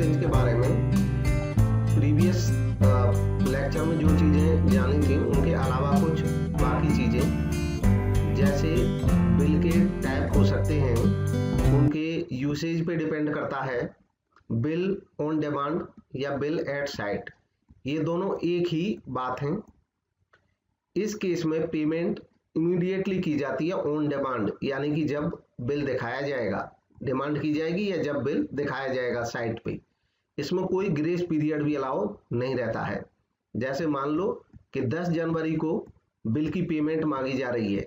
Exchange के बारे में प्रीवियस लेक्चर में जो चीज़ें जानी थी उनके अलावा कुछ बाकी चीज़ें जैसे बिल के टाइप हो सकते हैं, उनके यूसेज पे डिपेंड करता है। बिल ऑन डिमांड या बिल एट साइट, ये दोनों एक ही बात है। इस केस में पेमेंट इमीडिएटली की जाती है ऑन डिमांड, यानी कि जब बिल दिखाया जाएगा, डिमांड की जाएगी या जब बिल दिखाया जाएगा साइट पे। इसमें कोई ग्रेस पीरियड भी अलाउ नहीं रहता है। जैसे मान लो कि 10 जनवरी को बिल की पेमेंट मांगी जा रही है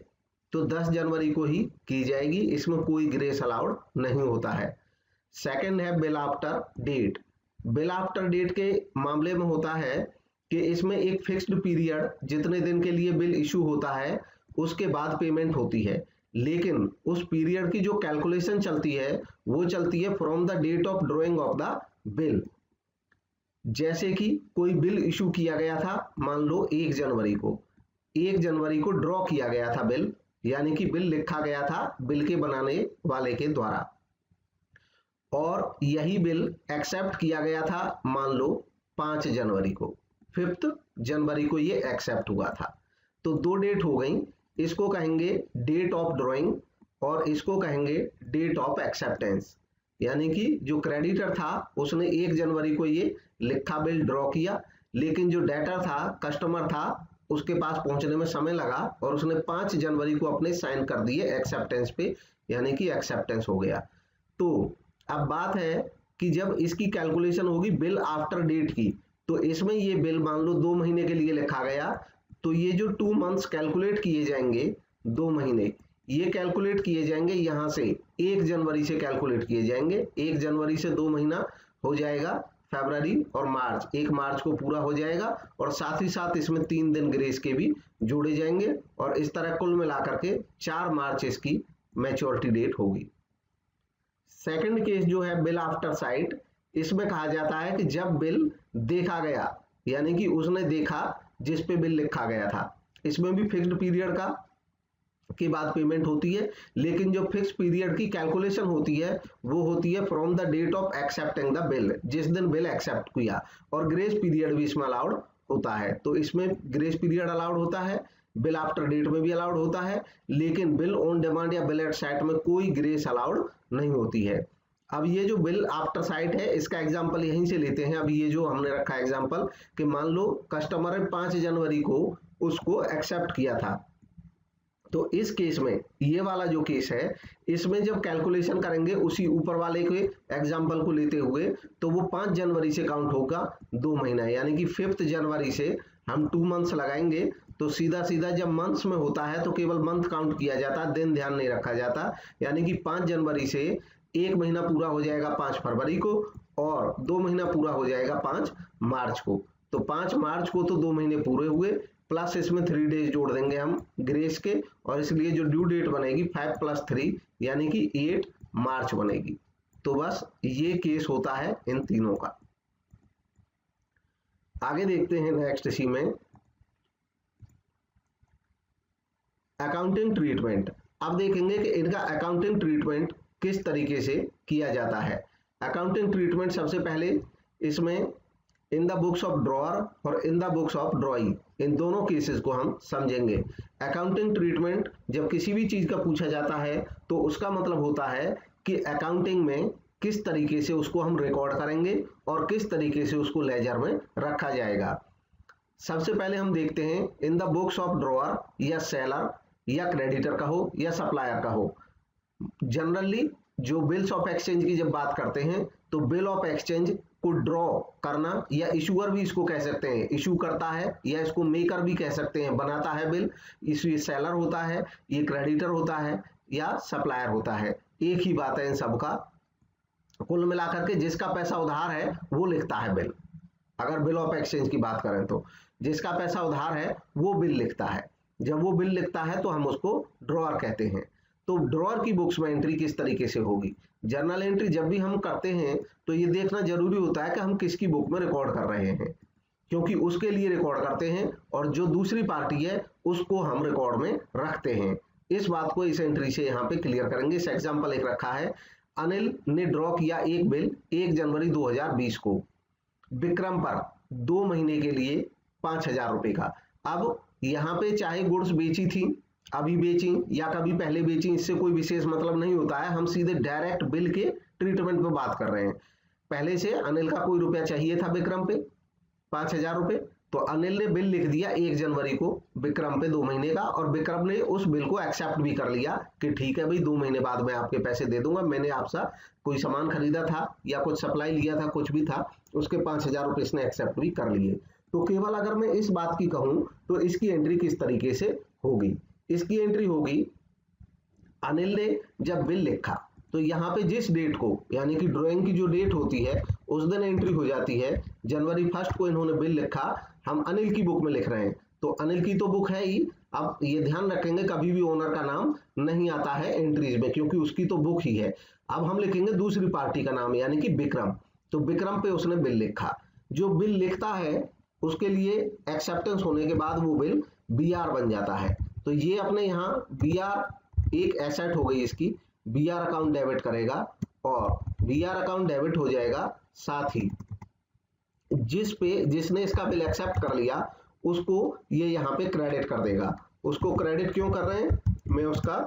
तो 10 जनवरी को ही की जाएगी, इसमें कोई ग्रेस अलाउड नहीं होता है। सेकंड है bill after date. Bill after date के मामले में होता है कि इसमें एक फिक्स्ड पीरियड जितने दिन के लिए बिल इशू होता है उसके बाद पेमेंट होती है, लेकिन उस पीरियड की जो कैलकुलेशन चलती है वो चलती है from the date of drawing of the bill. जैसे कि कोई बिल इशू किया गया था, मान लो 1 जनवरी को ड्रॉ किया गया था बिल, यानी कि बिल लिखा गया था बिल के बनाने वाले के द्वारा, और यही बिल एक्सेप्ट किया गया था मान लो 5 जनवरी को, 5 जनवरी को ये एक्सेप्ट हुआ था। तो दो डेट हो गई, इसको कहेंगे डेट ऑफ ड्रॉइंग और इसको कहेंगे डेट ऑफ एक्सेप्टेंस। यानी कि जो क्रेडिटर था उसने 1 जनवरी को ये लिखा बिल ड्रॉ किया, लेकिन जो डेटर था, कस्टमर था, उसके पास पहुंचने में समय लगा और उसने 5 जनवरी को अपने साइन कर दिए एक्सेप्टेंस पे, यानी कि एक्सेप्टेंस हो गया। तो अब बात है कि जब इसकी कैलकुलेशन होगी बिल आफ्टर डेट की, तो इसमें ये बिल मान लो 2 महीने के लिए लिखा गया, तो ये जो 2 मंथ्स कैलकुलेट किए जाएंगे, 2 महीने ये कैलकुलेट किए जाएंगे यहाँ से 1 जनवरी से कैलकुलेट किए जाएंगे। 1 जनवरी से 2 महीना हो जाएगा फरवरी और मार्च, 1 मार्च को पूरा हो जाएगा, और साथ ही साथ इसमें 3 दिन ग्रेस के भी जोड़े जाएंगे, और इस तरह कुल मिलाकर के 4 मार्च इसकी मैच्योरिटी डेट होगी। सेकंड केस जो है बिल आफ्टर साइट, इसमें कहा जाता है कि जब बिल देखा गया, यानी कि उसने देखा जिस पे बिल लिखा गया था, इसमें भी फिक्स्ड पीरियड का के बाद पेमेंट होती है, लेकिन जो फिक्स पीरियड की कैलकुलेशन होती है वो होती है from the date of accepting the bill, जिस दिन बिल एक्सेप्ट किया, और ग्रेस पीरियड भी इसमें अलाउड होता है। तो इसमें ग्रेस पीरियड अलाउड होता है, बिल आफ्टर डेट में भी अलाउड होता है, लेकिन बिल ऑन डिमांड या बिल एट साइट में कोई ग्रेस अलाउड नहीं होती है। अब ये जो बिल आफ्टर साइट है, इसका एग्जांपल यहीं से लेते हैं। अभी ये जो हमने रखा एग्जांपल कि मान लो कस्टमर ने 5 जनवरी को उसको एक्सेप्ट किया था, तो इस केस में ये वाला जो केस है, इसमें जब कैलकुलेशन करेंगे उसी ऊपर वाले के एग्जांपल को लेते हुए, तो वो 5 जनवरी से काउंट होगा 2 महीना, यानी कि 5 जनवरी से हम 2 मंथ्स लगाएंगे, तो सीधा सीधा जब मंथ्स में होता है तो केवल मंथ काउंट किया जाता, दिन ध्यान नहीं रखा जाता। यानी कि 5 जनवरी से 1 महीना पूरा हो जाएगा 5 फरवरी को, और 2 महीना पूरा हो जाएगा 5 मार्च को। तो 5 मार्च को तो 2 महीने पूरे हुए, प्लस इसमें 3 डेज जोड़ देंगे हम ग्रेस के, और इसलिए जो ड्यू डेट बनेगी 5 + 3 यानी कि 8 मार्च बनेगी। तो बस ये केस होता है इन तीनों का। आगे देखते हैं नेक्स्ट इसी में अकाउंटिंग ट्रीटमेंट। अब देखेंगे कि इनका अकाउंटिंग ट्रीटमेंट किस तरीके से किया जाता है। अकाउंटिंग ट्रीटमेंट सबसे पहले इसमें in the books of drawer और in the books of drawing, इन दोनों केसेस को हम समझेंगे। अकाउंटिंग ट्रीटमेंट जब किसी भी चीज का पूछा जाता है तो उसका मतलब होता है कि अकाउंटिंग में किस तरीके से उसको हम रिकॉर्ड करेंगे और किस तरीके से उसको लेजर में रखा जाएगा। सबसे पहले हम देखते हैं इन द बुक्स ऑफ ड्रॉअर, या सेलर या क्रेडिटर का हो या सप्लायर का हो। जनरली जो बिल्स ऑफ एक्सचेंज की जब बात करते हैं तो बिल ऑफ एक्सचेंज को ड्रॉ करना, या इशूअर भी इसको कह सकते हैं, इशू करता है, या इसको मेकर भी कह सकते हैं, बनाता है बिल, इसलिए सेलर होता है, ये क्रेडिटर होता है या सप्लायर होता है। एक ही बात है इन सबका, कुल मिलाकर के जिसका पैसा उधार है वो लिखता है बिल। अगर बिल ऑफ एक्सचेंज की बात करें तो जिसका पैसा उधार है वो बिल लिखता है। जब वो बिल लिखता है तो हम उसको ड्रॉअर कहते हैं। तो ड्रॉअर की बुक्स में एंट्री किस तरीके से होगी। जर्नल एंट्री जब भी हम करते हैं तो ये देखना जरूरी होता है कि हम किसकी बुक में रिकॉर्ड कर रहे हैं, क्योंकि उसके लिए रिकॉर्ड करते हैं और जो दूसरी पार्टी है उसको हम रिकॉर्ड में रखते हैं। इस बात को इस एंट्री से यहाँ पे क्लियर करेंगे। इस एग्जाम्पल एक रखा है, अनिल ने ड्रॉ किया एक बिल 1 जनवरी 2020 को विक्रम पर 2 महीने के लिए 5,000 रुपए का। अब यहाँ पे चाहे गुड्स बेची थी, अभी बेची या कभी पहले बेची, इससे कोई विशेष मतलब नहीं होता है। हम सीधे डायरेक्ट बिल के ट्रीटमेंट पे बात कर रहे हैं। पहले से अनिल का कोई रुपया चाहिए था विक्रम पे 5,000 रुपए, तो अनिल ने बिल लिख दिया 1 जनवरी को विक्रम पे 2 महीने का, और विक्रम ने उस बिल को एक्सेप्ट भी कर लिया कि ठीक है भाई 2 महीने बाद मैं आपके पैसे दे दूंगा, मैंने आपसे कोई सामान खरीदा था या कुछ सप्लाई लिया था, कुछ भी था, उसके 5,000 रुपए इसने एक्सेप्ट भी कर लिए। तो केवल अगर मैं इस बात की कहूं तो इसकी एंट्री किस तरीके से होगी? इसकी एंट्री होगी, अनिल ने जब बिल लिखा तो यहाँ पे जिस डेट को, यानी कि ड्राइंग की जो डेट होती है उस दिन एंट्री हो जाती है। जनवरी 1 को इन्होंने बिल लिखा, हम अनिल की बुक में लिख रहे हैं, तो अनिल की तो बुक है ही। अब ये ध्यान रखेंगे कभी भी ओनर का नाम नहीं आता है एंट्रीज में, क्योंकि उसकी तो बुक ही है। अब हम लिखेंगे दूसरी पार्टी का नाम, यानी कि विक्रम। तो विक्रम पे उसने बिल लिखा, जो बिल लिखता है उसके लिए एक्सेप्टेंस होने के बाद वो बिल BR बन जाता है। तो ये अपने यहाँ BR एक एसेट हो गई इसकी, BR अकाउंट डेबिट करेगा, और BR अकाउंट डेबिट हो जाएगा, साथ ही जिसने इसका बिल एक्सेप्ट कर लिया उसको ये यहाँ पे क्रेडिट कर देगा। उसको क्रेडिट क्यों कर रहे हैं मैं उसका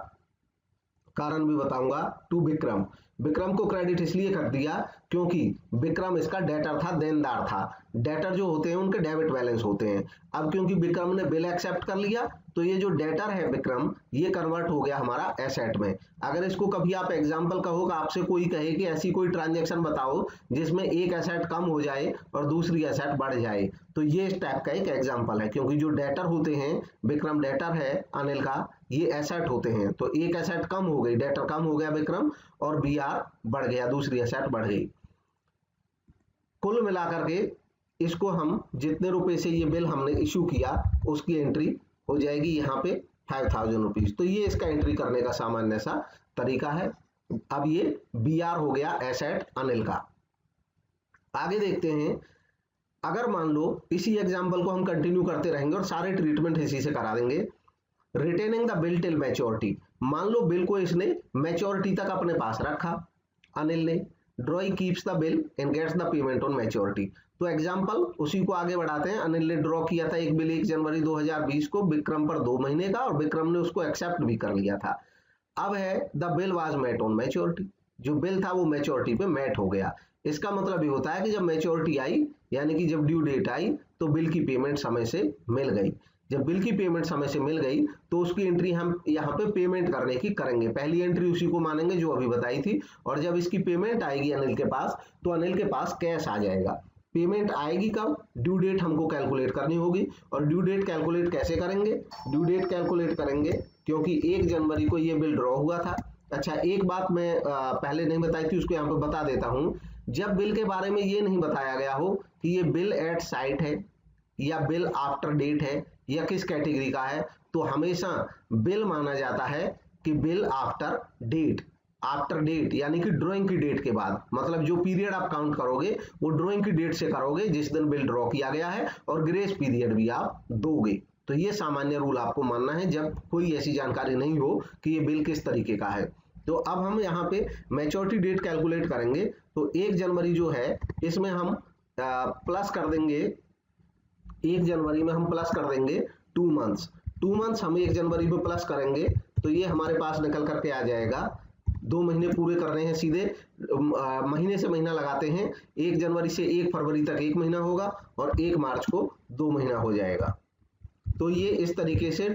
कारण भी बताऊंगा। टू विक्रम, विक्रम को क्रेडिट इसलिए कर दिया क्योंकि विक्रम इसका डेटर था, देनदार था। डेटर जो होते हैं उनके डेबिट बैलेंस होते हैं। अब क्योंकि विक्रम ने बिल एक्सेप्ट कर लिया तो ये जो डेटर है विक्रम, ये कन्वर्ट हो गया हमारा एसेट में। अगर इसको कभी आप एग्जांपल कहो, आपसे कोई कहे कि ऐसी कोई ट्रांजैक्शन बताओ जिसमें एक एसेट कम हो जाए और दूसरी एसेट बढ़ जाए, तो ये इस टाइप का एक एग्जांपल है। क्योंकि जो डेटर होते हैं, विक्रम डेटर है अनिल का, ये एसेट होते हैं। तो एक एसेट कम हो गई, डेटर कम हो गया विक्रम, और BR बढ़ गया, दूसरी एसेट बढ़ गई। कुल मिलाकर के इसको हम जितने रुपए से ये बिल हमने इश्यू किया उसकी एंट्री हो जाएगी यहाँ पे 5,000 रुपीज। तो ये इसका एंट्री करने का सामान्य सा तरीका है। अब ये BR हो गया एसेट अनिल का। आगे देखते हैं, अगर मान लो इसी एग्जांपल को हम कंटिन्यू करते रहेंगे और सारे ट्रीटमेंट इसी से करा देंगे। Retaining the bill till maturity, मान लो बिल को इसने मैच्योरिटी तक अपने पास रखा अनिल ने। Drawee keeps the bill and gets the payment on maturity. तो एग्जांपल उसी को आगे बढ़ाते हैं। अनिल ने ड्रॉ किया था एक बिल 1 जनवरी 2020 को विक्रम पर 2 महीने का, और विक्रम ने उसको एक्सेप्ट भी कर लिया था। अब है the bill was met on maturity, जो बिल था वो मैच्योरिटी पे मेट हो गया। इसका मतलब ये होता है कि जब मैच्योरिटी आई, यानी कि जब ड्यू डेट आई, तो बिल की पेमेंट समय से मिल गई। जब बिल की पेमेंट समय से मिल गई तो उसकी एंट्री हम यहाँ पे पेमेंट करने की करेंगे। पहली एंट्री उसी को मानेंगे जो अभी बताई थी, और जब इसकी पेमेंट आएगी अनिल के पास, तो अनिल के पास कैश आ जाएगा। पेमेंट आएगी कब? ड्यू डेट हमको कैलकुलेट करनी होगी। और ड्यू डेट कैलकुलेट कैसे करेंगे? ड्यू डेट कैलकुलेट करेंगे क्योंकि 1 जनवरी को ये बिल ड्रॉ हुआ था। अच्छा, एक बात मैं पहले नहीं बताई थी, उसको यहाँ पे बता देता हूँ। जब बिल के बारे में ये नहीं बताया गया हो कि ये बिल एट साइट है या बिल आफ्टर डेट है या किस कैटेगरी का है, तो हमेशा बिल माना जाता है कि bill after date. After date यानी कि ड्राइंग की डेट के बाद, मतलब जो पीरियड आप काउंट करोगे वो ड्राइंग की डेट से करोगे जिस दिन बिल ड्रॉ किया गया है, और ग्रेस पीरियड भी आप दोगे। तो ये सामान्य रूल आपको मानना है जब कोई ऐसी जानकारी नहीं हो कि ये बिल किस तरीके का है। तो अब हम यहाँ पे मैच्योरिटी डेट कैलकुलेट करेंगे। तो 1 जनवरी जो है इसमें हम प्लस कर देंगे, 1 जनवरी में हम प्लस कर देंगे 2 मंथ्स। 2 मंथ्स हम 1 जनवरी में प्लस करेंगे तो ये हमारे पास निकल करके आ जाएगा। 2 महीने पूरे करने हैं, सीधे महीने से महीना लगाते हैं। 1 जनवरी से 1 फरवरी तक 1 महीना होगा और 1 मार्च को 2 महीना हो जाएगा। तो ये इस तरीके से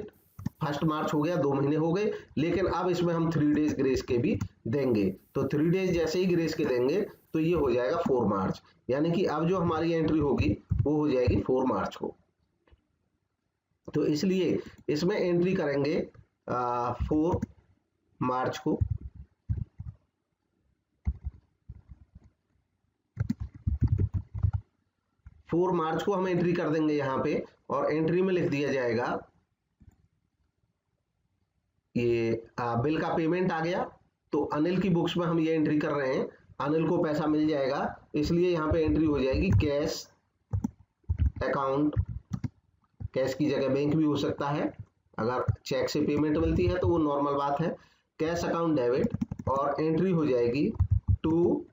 1 मार्च हो गया, 2 महीने हो गए। लेकिन अब इसमें हम 3 डेज ग्रेस के भी देंगे। तो 3 डेज जैसे ही ग्रेस के देंगे तो ये हो जाएगा 4 मार्च, यानी कि अब जो हमारी एंट्री होगी वो हो जाएगी 4 मार्च को। तो इसलिए इसमें एंट्री करेंगे 4 मार्च को। हम एंट्री कर देंगे यहाँ पे, और एंट्री में लिख दिया जाएगा ये बिल का पेमेंट आ गया। तो अनिल की बुक्स में हम ये एंट्री कर रहे हैं, अनिल को पैसा मिल जाएगा, इसलिए यहाँ पे एंट्री हो जाएगी कैश अकाउंट। कैश की जगह बैंक भी हो सकता है, अगर चेक से पेमेंट मिलती है तो वो नॉर्मल बात है। कैश अकाउंट डेबिट और एंट्री हो जाएगी टू,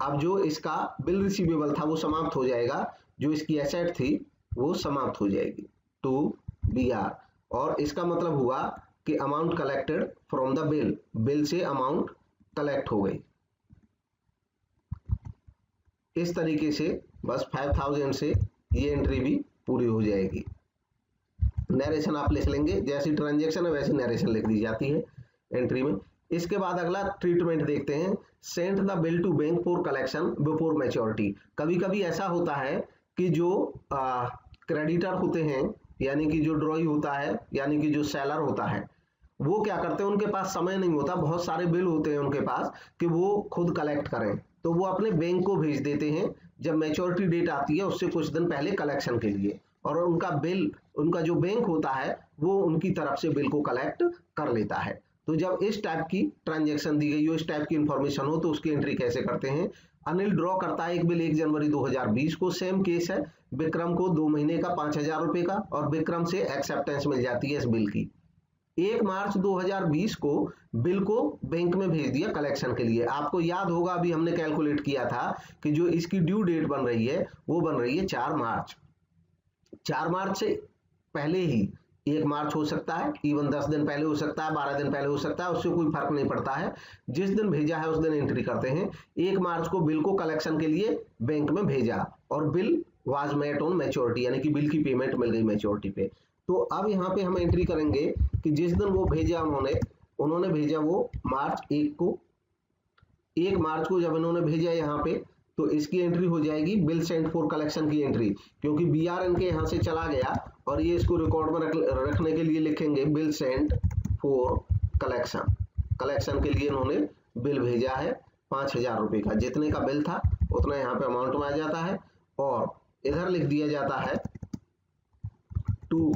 अब जो इसका बिल रिसीवेबल था वो समाप्त हो जाएगा, जो इसकी एसेट थी वो समाप्त हो जाएगी, टू BR, और इसका मतलब हुआ कि amount collected from the bill, bill से अमाउंट कलेक्ट हो गई। इस तरीके से बस 5000 से ये एंट्री भी पूरी हो जाएगी। नरेशन आप लिख लेंगे, जैसी ट्रांजैक्शन है वैसी नरेशन लिख दी जाती है एंट्री में। इसके बाद अगला ट्रीटमेंट देखते हैं, send the bill to bank for collection before maturity. कभी कभी ऐसा होता है कि जो क्रेडिटर होते हैं, यानी कि जो ड्रॉई होता है, यानी कि जो सेलर होता है, वो क्या करते हैं, उनके पास समय नहीं होता, बहुत सारे बिल होते हैं उनके पास कि वो खुद कलेक्ट करें, तो वो अपने बैंक को भेज देते हैं जब मैच्योरिटी डेट आती है उससे कुछ दिन पहले कलेक्शन के लिए, और उनका बिल, उनका जो बैंक होता है वो उनकी तरफ से बिल को कलेक्ट कर लेता है। तो जब इस टाइप की ट्रांजैक्शन दी गई हो, इस टाइप की इंफॉर्मेशन हो, तो उसकी एंट्री कैसे करते हैं। अनिल ड्रॉ करता है एक बिल 1 जनवरी 2020 को, सेम केस है, विक्रम को 2 महीने का 5000 रुपए का, और विक्रम से एक्सेप्टेंस मिल जाती है इस बिल की। 1 मार्च 2020 को बिल को बैंक में भेज दिया कलेक्शन के लिए। आपको याद होगा अभी हमने कैलकुलेट किया था कि जो इसकी ड्यू डेट बन रही है वो बन रही है 4 मार्च। 4 मार्च से पहले ही 1 मार्च हो सकता है, इवन 10 दिन पहले हो सकता है, 12 दिन पहले हो सकता है, उससे कोई फर्क नहीं पड़ता है। जिस दिन भेजा है उस दिन एंट्री करते हैं। 1 मार्च को बिल को कलेक्शन के लिए बैंक में भेजा और bill was met on maturity, यानी कि बिल की पेमेंट मिल गई मैच्योरिटी पे। तो अब यहाँ पे हम एंट्री करेंगे कि जिस दिन वो भेजा उन्होंने भेजा वो मार्च 1 को। 1 मार्च को जब इन्होंने भेजा यहाँ पे, तो इसकी एंट्री हो जाएगी बिल सेंट फॉर कलेक्शन की एंट्री, क्योंकि BRN के यहाँ से चला गया, और ये इसको रिकॉर्ड में रखने के लिए लिखेंगे bill sent for collection. Collection के लिए इन्होंने बिल भेजा है 5000 रुपए का, जितने का बिल था उतना यहाँ पे अमाउंट में आ जाता है, और इधर लिख दिया जाता है टू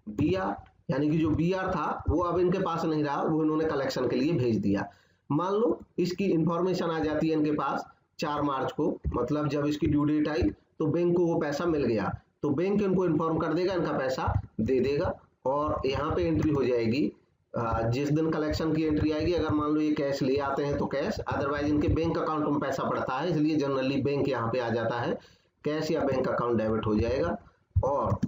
BR, यानी कि जो BR था वो अब इनके पास नहीं रहा, वो इन्होंने कलेक्शन के लिए भेज दिया। मान लो इसकी इंफॉर्मेशन आ जाती है इनके पास 4 मार्च को, मतलब जब इसकी ड्यू डेट आई तो बैंक को वो पैसा मिल गया, तो बैंक इनको इन्फॉर्म कर देगा, इनका पैसा दे देगा, और यहाँ पे एंट्री हो जाएगी जिस दिन कलेक्शन की एंट्री आएगी। अगर मान लो ये कैश ले आते हैं तो कैश, अदरवाइज इनके बैंक अकाउंट में पैसा पड़ता है, इसलिए जनरली बैंक यहाँ पे आ जाता है, कैश या बैंक अकाउंट डेबिट हो जाएगा। और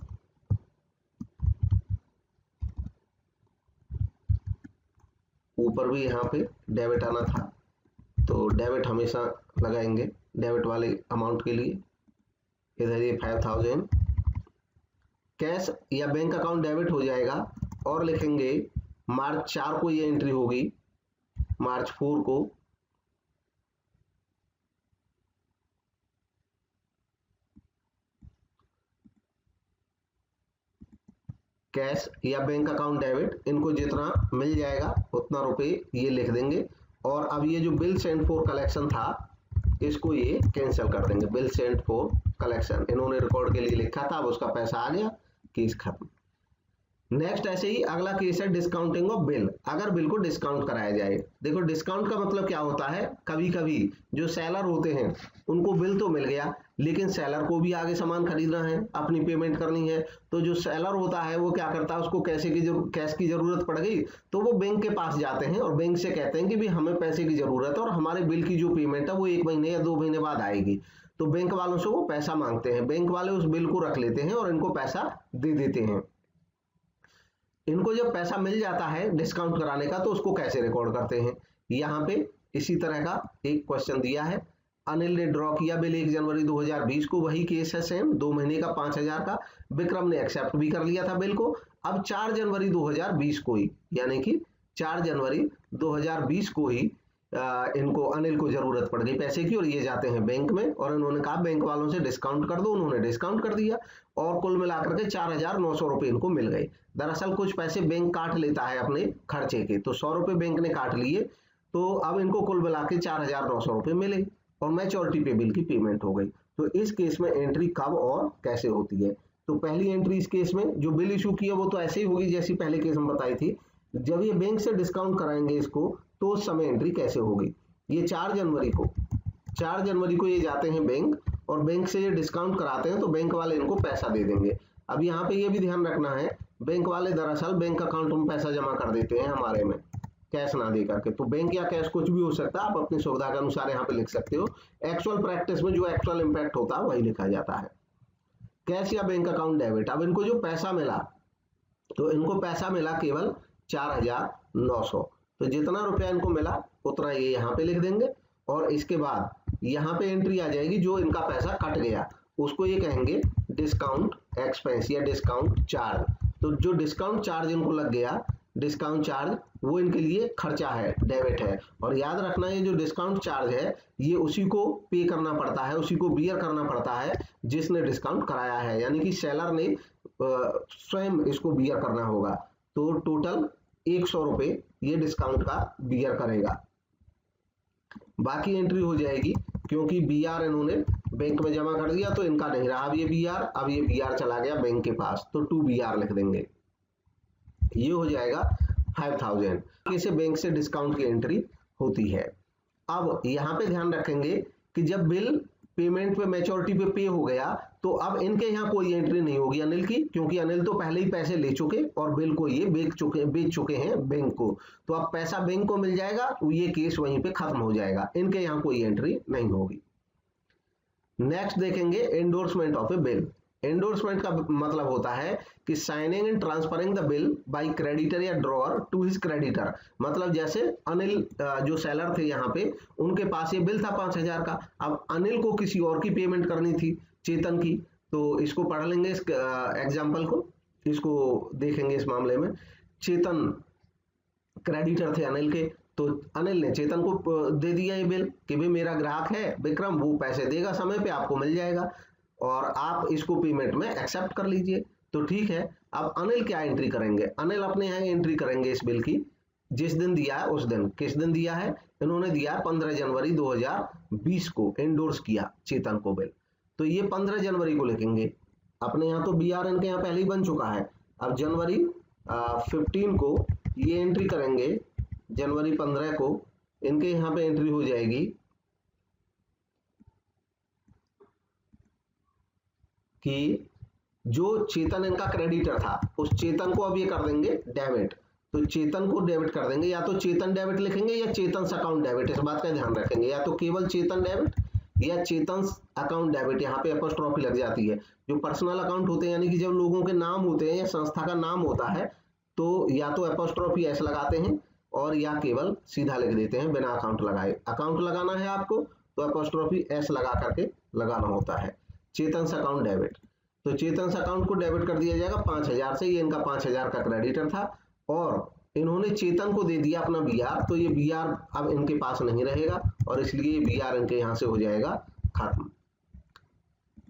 ऊपर भी यहाँ पे डेबिट आना था, तो डेबिट हमेशा लगाएंगे डेबिट वाले अमाउंट के लिए। इधर ये 5000 कैश या बैंक अकाउंट डेबिट हो जाएगा, और लिखेंगे मार्च 4 को ये एंट्री होगी, मार्च 4 को कैश या बैंक अकाउंट डेबिट, इनको जितना मिल जाएगा उतना रुपए ये लिख देंगे। और अब ये जो बिल सेंट फॉर कलेक्शन था इसको ये कैंसिल कर देंगे, बिल सेंट फॉर कलेक्शन इन्होंने रिकॉर्ड के लिए लिखा था, अब उसका पैसा आ गया, केस खत्म। नेक्स्ट ऐसे ही अगला केस है डिस्काउंटिंग ऑफ बिल, अगर बिल को डिस्काउंट कराया जाए। देखो डिस्काउंट का मतलब क्या होता है, कभी कभी जो सेलर होते हैं उनको बिल तो मिल गया, लेकिन सेलर को भी आगे सामान खरीदना है, अपनी पेमेंट करनी है, तो जो सेलर होता है वो क्या करता है, उसको कैश की जरूरत पड़ गई तो वो बैंक के पास जाते हैं और बैंक से कहते हैं कि भी हमें पैसे की जरूरत है और हमारे बिल की जो पेमेंट है वो 1 महीने या 2 महीने बाद आएगी। तो बैंक वालों से वो पैसा मांगते हैं, बैंक वाले उस बिल को रख लेते हैं और इनको पैसा दे देते हैं। इनको जब पैसा मिल जाता है डिस्काउंट कराने का तो उसको कैसे रिकॉर्ड करते हैं, यहाँ पे इसी तरह का एक क्वेश्चन दिया है। अनिल ने ड्रॉ किया बिल 1 जनवरी 2020 को, वही केस है सेम, 2 महीने का 5000 का। विक्रम ने एक्सेप्ट भी कर लिया था बिल को। अब 4 जनवरी 2020 को ही, यानी कि 4 जनवरी 2020 को ही इनको अनिल को जरूरत पड़ गई पैसे की, और ये जाते हैं बैंक में और इन्होंने कहा बैंक वालों से डिस्काउंट कर दो, उन्होंने डिस्काउंट कर दिया और कुल मिलाकर के 4900 रुपए इनको मिल गए। दरअसल कुछ पैसे बैंक काट लेता है अपने खर्चे के, तो 100 रुपए बैंक ने काट लिए, तो अब इनको कुल मिला के 4900 रुपए मिले और मैच्योरिटी पे बिल की पेमेंट हो गई। तो इस केस में एंट्री कब और कैसे होती है, तो पहली एंट्री इस केस में जो बिल इशू किया वो तो ऐसे ही होगी जैसी पहले केस में बताई थी। जब ये बैंक से डिस्काउंट कराएंगे इसको तो उस समय एंट्री कैसे होगी, ये 4 जनवरी को ये जाते हैं बैंक और बैंक से ये डिस्काउंट कराते हैं तो बैंक वाले इनको पैसा दे देंगे। अब यहाँ पे ये भी ध्यान रखना है, बैंक वाले दरअसल बैंक अकाउंट में पैसा जमा कर देते हैं हमारे में, कैश ना दे करके। तो बैंक या कैश कुछ भी हो सकता है, आप अपनी सुविधा के अनुसार यहाँ पे लिख सकते हो। एक्चुअल प्रैक्टिस में जो एक्चुअल इम्पैक्ट होता है वही लिखा जाता है। कैश या बैंक अकाउंट डेबिट, अब इनको जो पैसा मिला, तो इनको पैसा मिला केवल 4,900, तो जितना रुपया इनको मिला उतना ये यहाँ पे लिख देंगे। और इसके बाद यहाँ पे एंट्री आ जाएगी जो इनका पैसा कट गया, उसको ये कहेंगे डिस्काउंट एक्सपेंस या डिस्काउंट चार्ज। तो जो डिस्काउंट चार्ज इनको लग गया, डिस्काउंट चार्ज, वो इनके लिए खर्चा है, डेबिट है। और याद रखना ये जो डिस्काउंट चार्ज है ये उसी को पे करना पड़ता है, उसी को बियर करना पड़ता है जिसने डिस्काउंट कराया है, यानी कि सेलर ने स्वयं इसको बियर करना होगा। तो टोटल 100 रुपये ये डिस्काउंट का बियर करेगा। बाकी एंट्री हो जाएगी, क्योंकि बीआर इन्होंने बैंक में जमा कर दिया तो इनका नहीं रहा अब ये बीआर, अब ये बीआर चला गया बैंक के पास, तो 2 बीआर लिख देंगे। ये हो जाएगा 5,000। इसे बैंक से डिस्काउंट की एंट्री होती है। अब यहाँ पे ध्यान रखेंगे कि जब बिल पेमेंट पे मैच्योरिटी पे पे हो गया तो अब इनके यहाँ कोई एंट्री नहीं होगी अनिल की, क्योंकि अनिल तो पहले ही पैसे ले चुके और बिल को ये बेच चुके हैं बैंक को। तो अब पैसा बैंक को मिल जाएगा, ये केस वहीं पे खत्म हो जाएगा, इनके यहाँ कोई एंट्री नहीं होगी। नेक्स्ट देखेंगे endorsement of A bill. Endorsement का मतलब होता है कि signing and transferring the bill bye creditor या ड्रॉअर टू हिज क्रेडिटर। मतलब जैसे अनिल जो सेलर थे यहाँ पे, उनके पास ये बिल था 5,000 का, अब अनिल को किसी और की पेमेंट करनी थी, चेतन की। तो इसको पढ़ लेंगे, इस एग्जाम्पल को, इसको देखेंगे इस मामले में। चेतन क्रेडिटर थे अनिल के, तो अनिल ने चेतन को दे दिया ये बिल कि भाई मेरा ग्राहक है विक्रम, वो पैसे देगा समय पे, आपको मिल जाएगा और आप इसको पेमेंट में एक्सेप्ट कर लीजिए। तो ठीक है, अब अनिल क्या एंट्री करेंगे, अनिल अपने यहाँ एंट्री करेंगे इस बिल की, जिस दिन दिया है उस दिन। किस दिन दिया है, इन्होंने दिया 15 जनवरी 2020 को एंडोर्स किया चेतन को बिल, तो ये 15 जनवरी को लिखेंगे। अपने यहाँ तो बीआर इनके यहाँ पहले ही बन चुका है, अब जनवरी 15 को ये एंट्री करेंगे, जनवरी 15 को इनके यहाँ पे एंट्री हो जाएगी कि जो चेतन इनका क्रेडिटर था उस चेतन को अब ये कर देंगे डेबिट। तो चेतन को डेबिट कर देंगे, या तो चेतन डेबिट लिखेंगे या चेतन अकाउंट डेबिट, इस बात का ध्यान रखेंगे, या तो केवल चेतन डेबिट या चेतन अकाउंट डेबिट। यहाँ पे एपोस्ट्रोफी लग जाती है। जो पर्सनल अकाउंट होते हैं, यानी कि जब लोगों के नाम होते हैं या संस्था का नाम होता है, तो या तो एपोस्ट्रोफी एस लगाते हैं और या केवल सीधा लिख देते हैं बिना अकाउंट लगाए। अकाउंट लगाना है आपको तो एपोस्ट्रोफी एस लगा करके लगाना होता है। चेतन अकाउंट डेबिट, तो चेतन अकाउंट को डेबिट कर दिया जाएगा 5,000 से, ये इनका 5,000 का क्रेडिटर था और इन्होंने चेतन को दे दिया अपना बीआर, तो ये बीआर अब इनके पास नहीं रहेगा और इसलिए बीआर इनके यहाँ से हो जाएगा खत्म।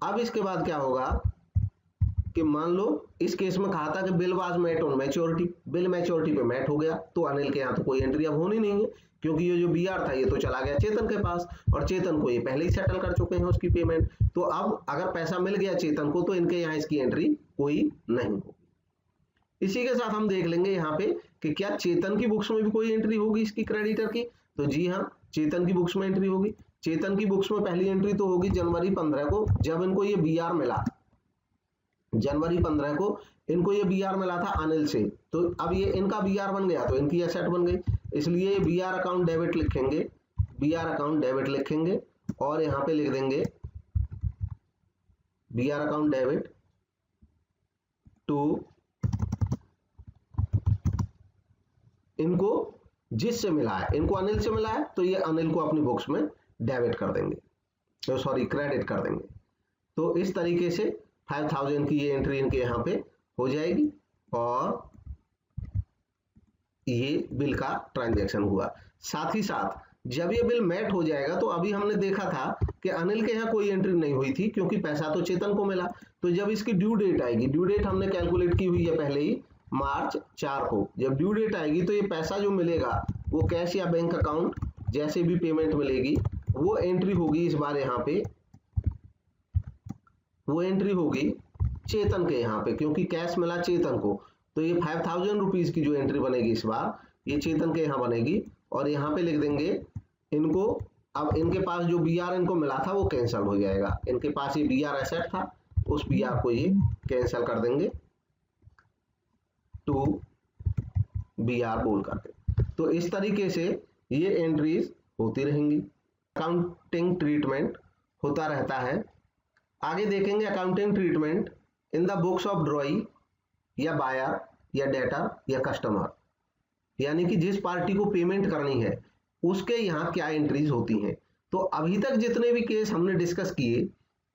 अब इसके बाद क्या होगा कि मान लो इस केस में कहा था कि bill was met on maturity, bill maturity पे मैट हो गया, तो अनिल के यहाँ तो कोई एंट्री अब होनी नहीं है, क्योंकि ये जो बीआर था ये तो चला गया चेतन के पास और चेतन को ये पहले ही सेटल कर चुके हैं उसकी पेमेंट। तो अब अगर पैसा मिल गया चेतन को तो इनके यहाँ इसकी एंट्री कोई नहीं होगी। इसी के साथ हम देख लेंगे यहाँ पे कि क्या चेतन की बुक्स में भी कोई एंट्री होगी इसकी क्रेडिटर की। तो जी हाँ, चेतन की बुक्स में एंट्री होगी। चेतन की बुक्स में पहली एंट्री तो होगी जनवरी 15 को, जब इनको ये बीआर मिला, जनवरी 15 को इनको ये बीआर मिला था अनिल से, तो अब ये इनका बीआर बन गया तो इनकी एसेट बन गई, इसलिए बीआर अकाउंट डेबिट लिखेंगे, बीआर अकाउंट डेबिट लिखेंगे और यहाँ पे लिख देंगे बीआर अकाउंट डेबिट टू इनको जिससे मिला है, इनको अनिल से मिला है तो ये अनिल को अपनी बुक्स में डेबिट कर देंगे, तो सॉरी क्रेडिट कर देंगे। तो इस तरीके से 5,000 की ये एंट्री इनके यहाँ पे हो जाएगी और ये बिल का ट्रांजैक्शन हुआ। साथ ही साथ जब ये बिल मैट हो जाएगा, तो अभी हमने देखा था कि अनिल के यहाँ कोई एंट्री नहीं हुई थी क्योंकि पैसा तो चेतन को मिला, तो जब इसकी ड्यू डेट आएगी, ड्यू डेट हमने कैलकुलेट की हुई है पहले ही मार्च 4 को, जब ड्यू डेट आएगी तो ये पैसा जो मिलेगा वो कैश या बैंक अकाउंट जैसे भी पेमेंट मिलेगी वो एंट्री होगी, इस बार यहाँ पे वो एंट्री होगी चेतन के यहाँ पे, क्योंकि कैश मिला चेतन को, तो ये 5,000 रुपीज की जो एंट्री बनेगी इस बार ये चेतन के यहाँ बनेगी और यहाँ पे लिख देंगे इनको, अब इनके पास जो बीआर इनको मिला था वो कैंसिल हो जाएगा, इनके पास ये बीआर एसेट था उस बीआर को ये कैंसिल कर देंगे टू बीआर बोल करके। तो इस तरीके से ये एंट्रीज होती रहेंगी, अकाउंटिंग ट्रीटमेंट होता रहता है। आगे देखेंगे accounting treatment in the books of ड्रॉई या बायर या डेटर या कस्टमर, यानी कि जिस पार्टी को पेमेंट करनी है उसके यहाँ क्या एंट्रीज होती हैं। तो अभी तक जितने भी केस हमने डिस्कस किए,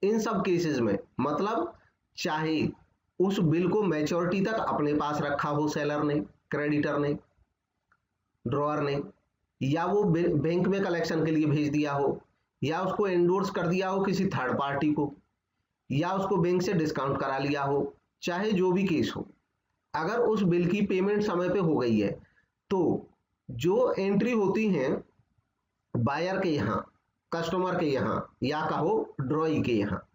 इन सब केसेस में मतलब चाहे उस बिल को मैच्योरिटी तक अपने पास रखा हो सेलर ने, क्रेडिटर ने, ड्रॉअर ने, या वो बैंक में कलेक्शन के लिए भेज दिया हो, या उसको एंडोर्स कर दिया हो किसी थर्ड पार्टी को, या उसको बैंक से डिस्काउंट करा लिया हो, चाहे जो भी केस हो, अगर उस बिल की पेमेंट समय पे हो गई है तो जो एंट्री होती हैं बायर के यहाँ, कस्टमर के यहाँ, या कहो ड्रॉई के यहाँ,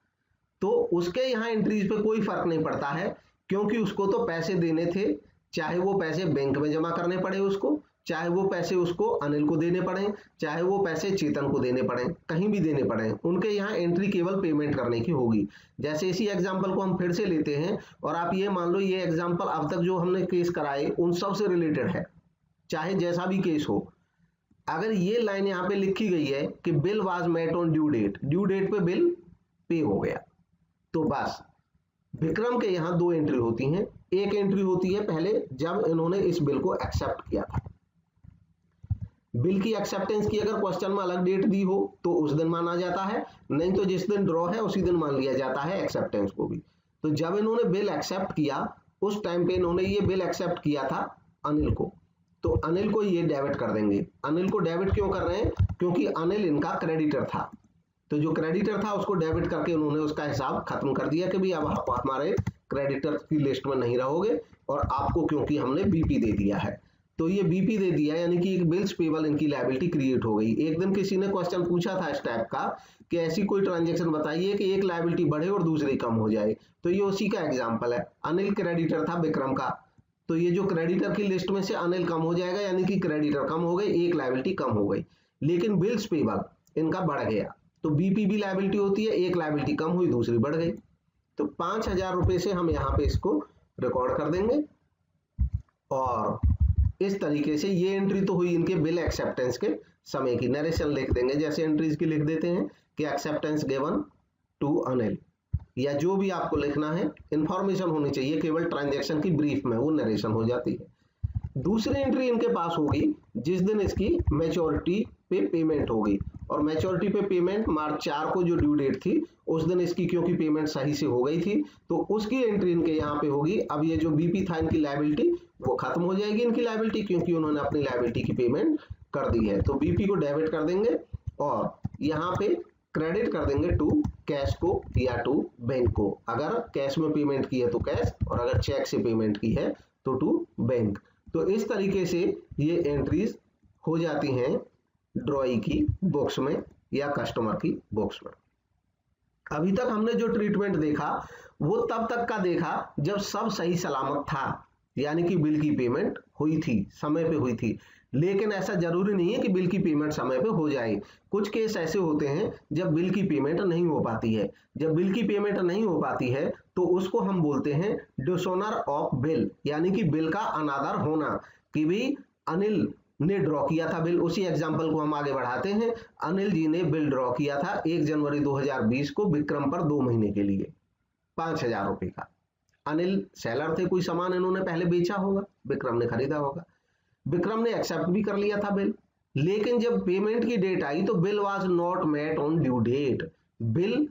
तो उसके यहाँ एंट्रीज पे कोई फर्क नहीं पड़ता है, क्योंकि उसको तो पैसे देने थे, चाहे वो पैसे बैंक में जमा करने पड़े उसको, चाहे वो पैसे उसको अनिल को देने पड़े, चाहे वो पैसे चेतन को देने पड़े, कहीं भी देने पड़े, उनके यहाँ एंट्री केवल पेमेंट करने की होगी। जैसे इसी एग्जांपल को हम फिर से लेते हैं और आप ये मान लो ये एग्जांपल अब तक जो हमने केस कराए उन सब से रिलेटेड है, चाहे जैसा भी केस हो। अगर ये लाइन यहाँ पे लिखी गई है कि bill was met on due date पे बिल पे हो गया, तो बस विक्रम के यहाँ दो एंट्री होती हैं। एक एंट्री होती है पहले जब इन्होंने इस बिल को एक्सेप्ट किया था, बिल की एक्सेप्टेंस की अगर क्वेश्चन में अलग डेट दी हो तो उस दिन माना जाता है, नहीं तो जिस दिन ड्रॉ है उसी दिन मान लिया जाता है एक्सेप्टेंस को भी। तो जब इन्होंने बिल एक्सेप्ट किया उस टाइम पे इन्होंने ये बिल एक्सेप्ट किया था अनिल को, तो अनिल को ये डेबिट कर देंगे। अनिल को डेबिट क्यों कर रहे हैं? क्योंकि अनिल इनका क्रेडिटर था, तो जो क्रेडिटर था उसको डेबिट करके उन्होंने उसका हिसाब खत्म कर दिया कि भाई अब आप हमारे क्रेडिटर की लिस्ट में नहीं रहोगे, और आपको क्योंकि हमने बीपी दे दिया है, तो ये बीपी दे दिया, यानी कि एक बिल्स पेबल इनकी लायबिलिटी क्रिएट हो गई। एक दिन किसी ने क्वेश्चन पूछा था इस टाइप का कि ऐसी कोई ट्रांजैक्शन बताइए कि एक लायबिलिटी बढ़े और दूसरी कम हो जाए, तो ये उसी का एग्जांपल है। अनिल क्रेडिटर था विक्रम का, तो ये जो क्रेडिटर की लिस्ट में से अनिल कम हो जाएगा, यानी कि क्रेडिटर कम हो गए, एक लायबिलिटी कम हो गई, लेकिन बिल्स पेबल इनका बढ़ गया, तो बीपी भी लायबिलिटी होती है, एक लायबिलिटी कम हुई दूसरी बढ़ गई, तो 5,000 रुपए से हम यहाँ पे इसको रिकॉर्ड कर देंगे। और इस तरीके से ये एंट्री तो हुई इनके बिल एक्सेप्टेंस के समय की, नरेशन लिख देंगे जैसे एंट्रीज की लिख देते हैं कि एक्सेप्टेंस गिवन टू अनिल, या जो भी आपको लिखना है, इंफॉर्मेशन होनी चाहिए केवल ट्रांजैक्शन की ब्रीफ में, वो नरेशन हो जाती है। दूसरी एंट्री इनके पास होगी जिस दिन इसकी मैच्योरिटी पे पेमेंट होगी, और मैच्योरिटी पे पेमेंट मार्च 4 को जो ड्यू डेट थी उस दिन इसकी क्योंकि पेमेंट सही से हो गई थी, तो उसकी एंट्री इनके यहाँ पे होगी। अब ये जो बीपी था इनकी लायबिलिटी वो खत्म हो जाएगी इनकी लायबिलिटी, क्योंकि उन्होंने अपनी लायबिलिटी की पेमेंट कर दी है, तो बीपी को डेबिट कर देंगे और यहाँ पे क्रेडिट कर देंगे टू कैश को या टू बैंक को। अगर कैश में पेमेंट की है तो कैश, और अगर चेक से पेमेंट की है तो टू बैंक। तो इस तरीके से ये एंट्रीज हो जाती हैं ड्रॉई की बुक्स में या कस्टमर की बुक्स में। अभी तक हमने जो ट्रीटमेंट देखा वो तब तक का देखा जब सब सही सलामत था, यानी कि बिल की पेमेंट हुई थी, समय पे हुई थी। लेकिन ऐसा जरूरी नहीं है कि बिल की पेमेंट समय पे हो जाए। कुछ केस ऐसे होते हैं जब बिल की पेमेंट नहीं हो पाती है। जब बिल की पेमेंट नहीं हो पाती है तो उसको हम बोलते हैं डिसऑनर ऑफ बिल, यानी कि बिल का अनादर होना, कि भाई अनिल ने ड्रॉ किया था बिल। उसी एग्जाम्पल को हम आगे बढ़ाते हैं। अनिल जी ने बिल ड्रॉ किया था 1 जनवरी 2020 को विक्रम पर 2 महीने के लिए 5,000 रुपए का। अनिल सेलर थे, कोई सामान इन्होंने पहले बेचा होगा, विक्रम ने खरीदा होगा, विक्रम ने एक्सेप्ट भी कर लिया था बिल। लेकिन जब पेमेंट की डेट आई तो bill was not met on due date, bill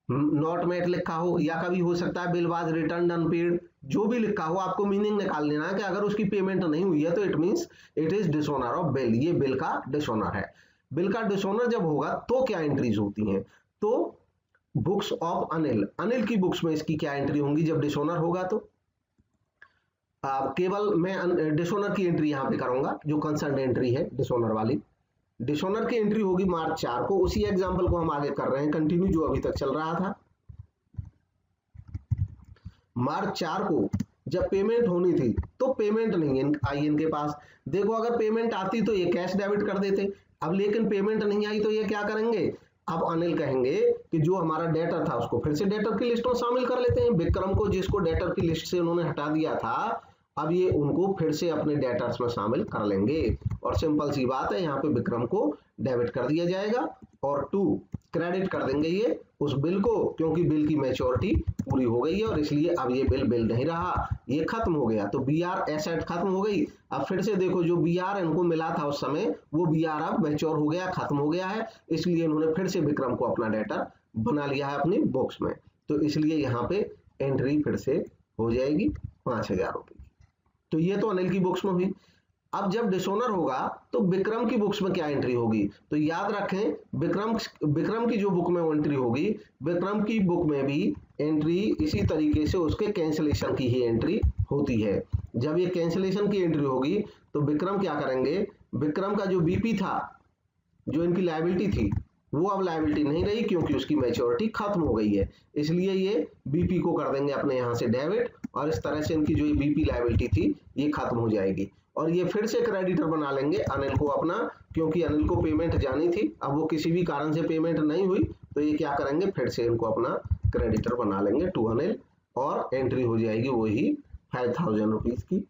not met लिखा हो, या कभी हो सकता है बिल वाज रिटर्न अनपेड, जो भी लिखा हो आपको मीनिंग निकाल लेना है कि अगर उसकी पेमेंट नहीं हुई है तो it means it is dishonour of bill, ये बिल का डिसऑनर है। बिल का डिसऑनर जब होगा तो क्या एंट्रीज होती हैं? तो बुक्स ऑफ अनिल, अनिल की बुक्स में इसकी क्या एंट्री होंगी जब डिसऑनर होगा? तो केवल मैं डिसऑनर की एंट्री यहां पे करूंगा, जो कंसर्न एंट्री है डिसऑनर वाली। डिसऑनर की एंट्री होगी मार्च 4 को। उसी एग्जांपल को हम आगे कर रहे हैं कंटिन्यू, जो अभी तक चल रहा था। मार्च 4 को जब पेमेंट होनी थी तो पेमेंट नहीं आई इनके पास। देखो अगर पेमेंट आती तो ये कैश डेबिट कर देते, अब लेकिन पेमेंट नहीं आई तो ये क्या करेंगे? अब अनिल कहेंगे कि जो हमारा डेटर था उसको फिर से डेटर की लिस्ट में शामिल कर लेते हैं। विक्रम को जिसको डेटर की लिस्ट से उन्होंने हटा दिया था अब ये उनको फिर से अपने डेटर्स में शामिल कर लेंगे और सिंपल सी बात है, यहाँ पे विक्रम को डेबिट कर दिया जाएगा और 2 क्रेडिट कर देंगे ये उस बिल को, क्योंकि बिल की मैच्योरिटी पूरी हो गई है और इसलिए अब ये बिल नहीं रहा, ये खत्म हो गया। तो बीआर एसेट खत्म हो गई। अब फिर से देखो, जो बीआर इनको मिला था उस समय, वो बीआर अब मैच्योर हो गया, खत्म हो गया है, इसलिए इन्होंने फिर से विक्रम को अपना डेटर बना लिया है अपनी बुक्स में। तो इसलिए यहाँ पे एंट्री फिर से हो जाएगी 5000 रुपए की। तो ये तो अनिल की बुक्स में हुई। अब जब डिसोनर होगा तो विक्रम की बुक्स में क्या एंट्री होगी? तो याद रखें, विक्रम की जो बुक में एंट्री होगी, विक्रम की बुक में भी एंट्री इसी तरीके से उसके कैंसिलेशन की ही एंट्री होती है। जब ये कैंसिलेशन की एंट्री होगी तो विक्रम क्या करेंगे, विक्रम का जो बीपी था, जो इनकी लायबिलिटी थी, वो अब लायबिलिटी नहीं रही क्योंकि उसकी मैच्योरिटी खत्म हो गई है, इसलिए ये बीपी को कर देंगे अपने यहाँ से डेबिट और इस तरह से इनकी जो ये बीपी लायबिलिटी थी ये खत्म हो जाएगी और ये फिर से क्रेडिटर बना लेंगे अनिल को अपना, क्योंकि अनिल को पेमेंट जानी थी, अब वो किसी भी कारण से पेमेंट नहीं हुई तो ये क्या करेंगे, फिर से इनको अपना क्रेडिटर बना लेंगे टू अनिल और एंट्री हो जाएगी वही 5000 रुपीज की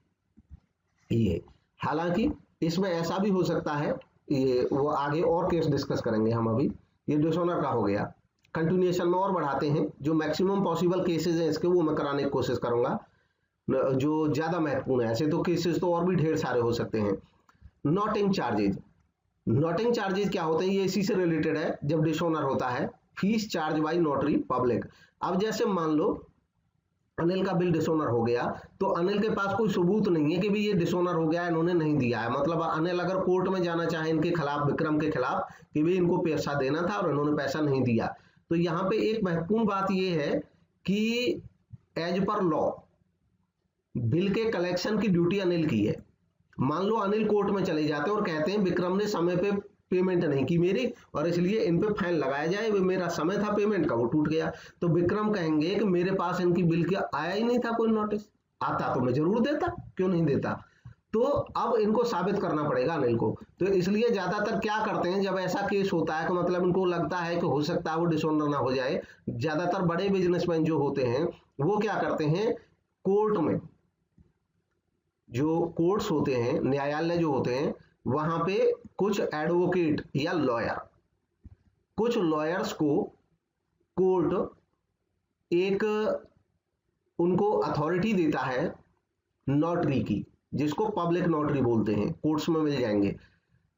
ये। हालांकि इसमें ऐसा भी हो सकता है, ये वो आगे और केस डिस्कस करेंगे हम, अभी ये डिसऑनर का हो गया, कंटिन्यूएशन में और बढ़ाते हैं। जो मैक्सिमम पॉसिबल केसेस हैं इसके वो मैं कराने की कोशिश करूंगा, जो ज्यादा महत्वपूर्ण है। ऐसे तो केसेस तो और भी ढेर सारे हो सकते हैं। नोटिंग चार्जेज, नोटिंग चार्जेज क्या होते हैं, ये इसी से रिलेटेड है। जब डिसऑनर होता है, fees charge by notary public. अब जैसे मान लो अनिल का बिल डिसऑनर हो गया, तो अनिल के पास कोई सबूत नहीं है कि भाई ये डिसऑनर हो गया, इन्होंने नहीं दिया है। मतलब अनिल अगर कोर्ट में जाना चाहे इनके खिलाफ, विक्रम के खिलाफ, कि भाई इनको पैसा देना था और इन्होंने पैसा नहीं दिया, तो यहाँ पे एक महत्वपूर्ण बात ये है कि एज पर लॉ बिल के कलेक्शन की ड्यूटी अनिल की है। मान लो अनिल कोर्ट में चले जाते हैं और कहते हैं विक्रम ने समय पे पेमेंट नहीं की मेरी और इसलिए इन पे फाइन लगाया जाए, वो मेरा समय था पेमेंट का, वो टूट गया। तो विक्रम कहेंगे कि मेरे पास इनकी बिल का आया ही नहीं था कोई नोटिस, आता तो मैं जरूर देता, क्यों नहीं देता। तो अब इनको साबित करना पड़ेगा अनिल को। तो इसलिए ज्यादातर क्या करते हैं, जब ऐसा केस होता है कि मतलब इनको लगता है कि हो सकता है वो डिसऑनर ना हो जाए, ज्यादातर बड़े बिजनेसमैन जो होते हैं वो क्या करते हैं, कोर्ट में, जो कोर्ट्स होते हैं, न्यायालय जो होते हैं, वहां पे कुछ एडवोकेट या लॉयर, कुछ लॉयर्स को कोर्ट एक उनको अथॉरिटी देता है नोटरी की, जिसको पब्लिक नोटरी बोलते हैं, कोर्ट्स में मिल जाएंगे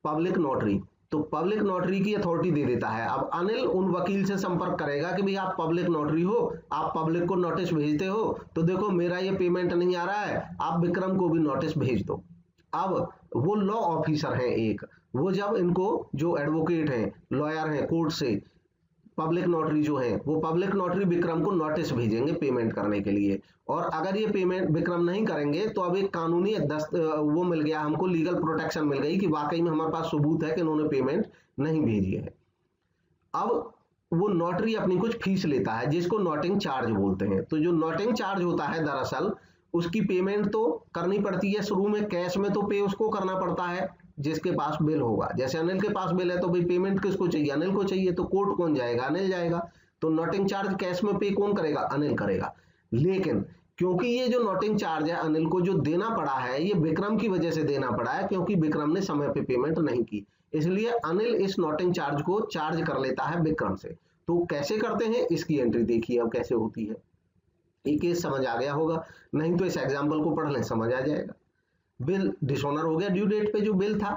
पब्लिक नोटरी। तो पब्लिक नोटरी की अथॉरिटी दे देता है। अब अनिल उन वकील से संपर्क करेगा कि भाई आप पब्लिक नोटरी हो, आप पब्लिक को नोटिस भेजते हो, तो देखो मेरा ये पेमेंट नहीं आ रहा है, आप विक्रम को भी नोटिस भेज दो। अब वो लॉ ऑफिसर हैं एक, वो जब इनको, जो एडवोकेट हैं, लॉयर हैं कोर्ट से, पब्लिक नोटरी जो है, वो पब्लिक नोटरी विक्रम को नोटिस भेजेंगे पेमेंट करने के लिए। और अगर ये पेमेंट विक्रम नहीं करेंगे तो अब एक कानूनी वो मिल गया हमको, लीगल प्रोटेक्शन मिल गई कि वाकई में हमारे पास सबूत है कि इन्होंने पेमेंट नहीं भेजी है। अब वो नोटरी अपनी कुछ फीस लेता है जिसको नोटिंग चार्ज बोलते हैं। तो जो नोटिंग चार्ज होता है दरअसल उसकी पेमेंट तो करनी पड़ती है शुरू में, कैश में तो पे उसको करना पड़ता है जिसके पास बिल होगा। जैसे अनिल के पास बिल है तो भाई पेमेंट किसको चाहिए, अनिल को चाहिए, तो कोर्ट कौन जाएगा, अनिल जाएगा। तो नोटिंग चार्ज कैश में पे कौन करेगा, अनिल करेगा। लेकिन क्योंकि ये जो नोटिंग चार्ज है अनिल को जो देना पड़ा है, ये विक्रम की वजह से देना पड़ा है, क्योंकि विक्रम ने समय पे पेमेंट नहीं की, इसलिए अनिल इस नोटिंग चार्ज को चार्ज कर लेता है विक्रम से। तो कैसे करते हैं इसकी एंट्री देखिए अब कैसे होती है। एक केस समझ आ गया होगा, नहीं तो इस एग्जाम्पल को पढ़ लें, समझ आ जाएगा। बिल डिसऑनर हो गया, ड्यू डेट पे जो बिल था,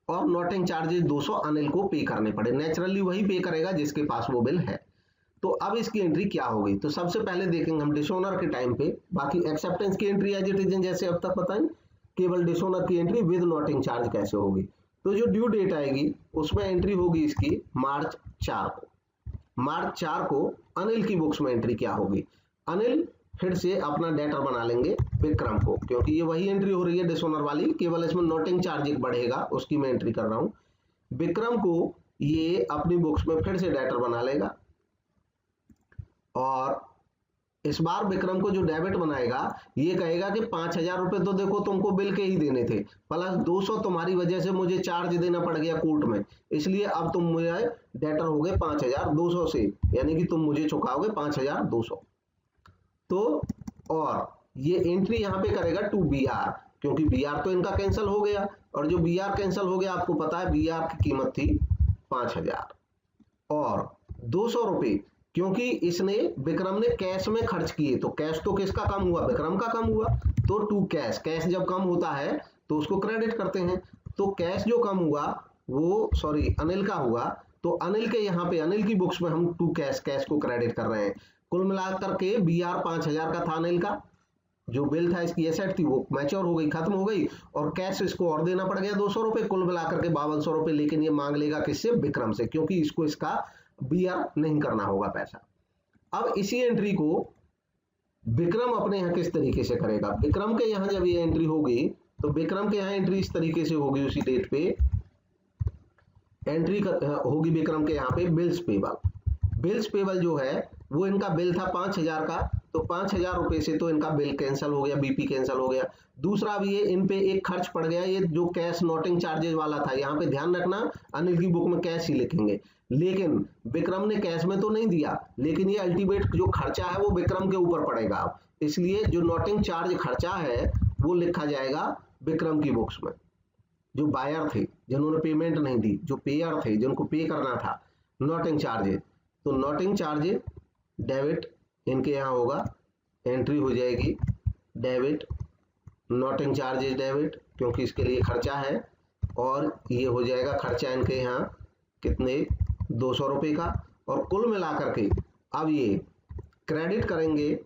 और नोटिंग चार्जेस 200 अनिल को पे करने पड़े। नेचुरली वही पे करेगा जिसके पास वो बिल है। तो अब इसकी एंट्री क्या होगी, तो सबसे पहले देखेंगे हम डिसऑनर के टाइम पे। बाकी एक्सेप्टेंस की एंट्री एज इट इज जैसे अब तक बताएं, केवल डिसऑनर की एंट्री विद नोटिंग चार्ज कैसे होगी। तो जो ड्यू डेट आएगी उसमें एंट्री होगी इसकी मार्च 4 को। मार्च 4 को अनिल की बुक्स में एंट्री क्या होगी, अनिल फिर से अपना डेटर बना लेंगे विक्रम को, क्योंकि ये वही एंट्री हो रही है डिसऑनर वाली, केवल इसमें नोटिंग चार्ज एक बढ़ेगा, उसकी मैं एंट्री कर रहा हूं। विक्रम को ये अपनी बुक्स में फिर से डेटर बना लेगा और इस बार विक्रम को जो डेबिट बनाएगा ये कहेगा कि 5000 रुपए तो देखो तुमको बिल के ही देने थे, प्लस 200 तुम्हारी वजह से मुझे चार्ज देना पड़ गया कोर्ट में, इसलिए अब तुम मुझे डेटर हो गए 5200 से, यानी कि तुम मुझे चुकाओगे 5200। तो और ये एंट्री यहाँ पे करेगा टू बी आर, क्योंकि बी आर तो इनका कैंसिल हो गया, और जो बी आर कैंसिल हो गया आपको पता है बी आर की कीमत थी 5000 और 200 रुपये, क्योंकि इसने विक्रम ने कैश में खर्च किए, तो कैश तो किसका कम हुआ, विक्रम का कम हुआ, तो टू कैश, कैश जब कम होता है तो उसको क्रेडिट करते हैं, तो कैश जो कम हुआ वो सॉरी अनिल का हुआ, तो अनिल के यहाँ पे अनिल की बुक्स में हम टू कैश, कैश को क्रेडिट कर रहे हैं। कुल मिलाकर के बी आर 5000 का था अनिल का, जो बिल था इसकी एसेट थी वो मैच्योर हो गई, खत्म हो गई, और कैश इसको और देना पड़ गया 200 रुपए, कुल मिलाकर के 5200 रुपए, लेकिन ये मांग लेगा किससे, विक्रम से, क्योंकि इसको इसका बी आर नहीं करना होगा पैसा। अब इसी एंट्री को विक्रम अपने यहाँ किस तरीके से करेगा, विक्रम के यहाँ जब ये एंट्री होगी तो विक्रम के यहाँ एंट्री इस तरीके से होगी, उसी डेट पे एंट्री होगी विक्रम के यहाँ पे बिल्स पेबल। बिल्स पेबल जो है वो इनका बिल था 5000 का, तो 5000 रुपए से तो इनका बिल कैंसिल हो गया, बीपी कैंसिल हो गया। दूसरा भी ये इन पे एक खर्च पड़ गया, ये जो कैश नोटिंग चार्जेस वाला था, यहाँ पे ध्यान रखना अनिल की बुक में कैश ही लिखेंगे, लेकिन विक्रम ने कैश में तो नहीं दिया, लेकिन ये अल्टीमेट जो खर्चा है वो विक्रम के ऊपर पड़ेगा अब, इसलिए जो नोटिंग चार्ज खर्चा है वो लिखा जाएगा विक्रम की बुक्स में। जो बायर थे जिन्होंने पेमेंट नहीं दी, जो पेयर थे जिनको पे करना था नोटिंग चार्जेस, तो नोटिंग चार्जेस डेबिट इनके यहाँ होगा, एंट्री हो जाएगी डेबिट, नोटिंग चार्जेस डेबिट, क्योंकि इसके लिए खर्चा है, और ये हो जाएगा खर्चा इनके यहाँ कितने 200 रुपये का, और कुल मिलाकर के अब ये क्रेडिट करेंगे,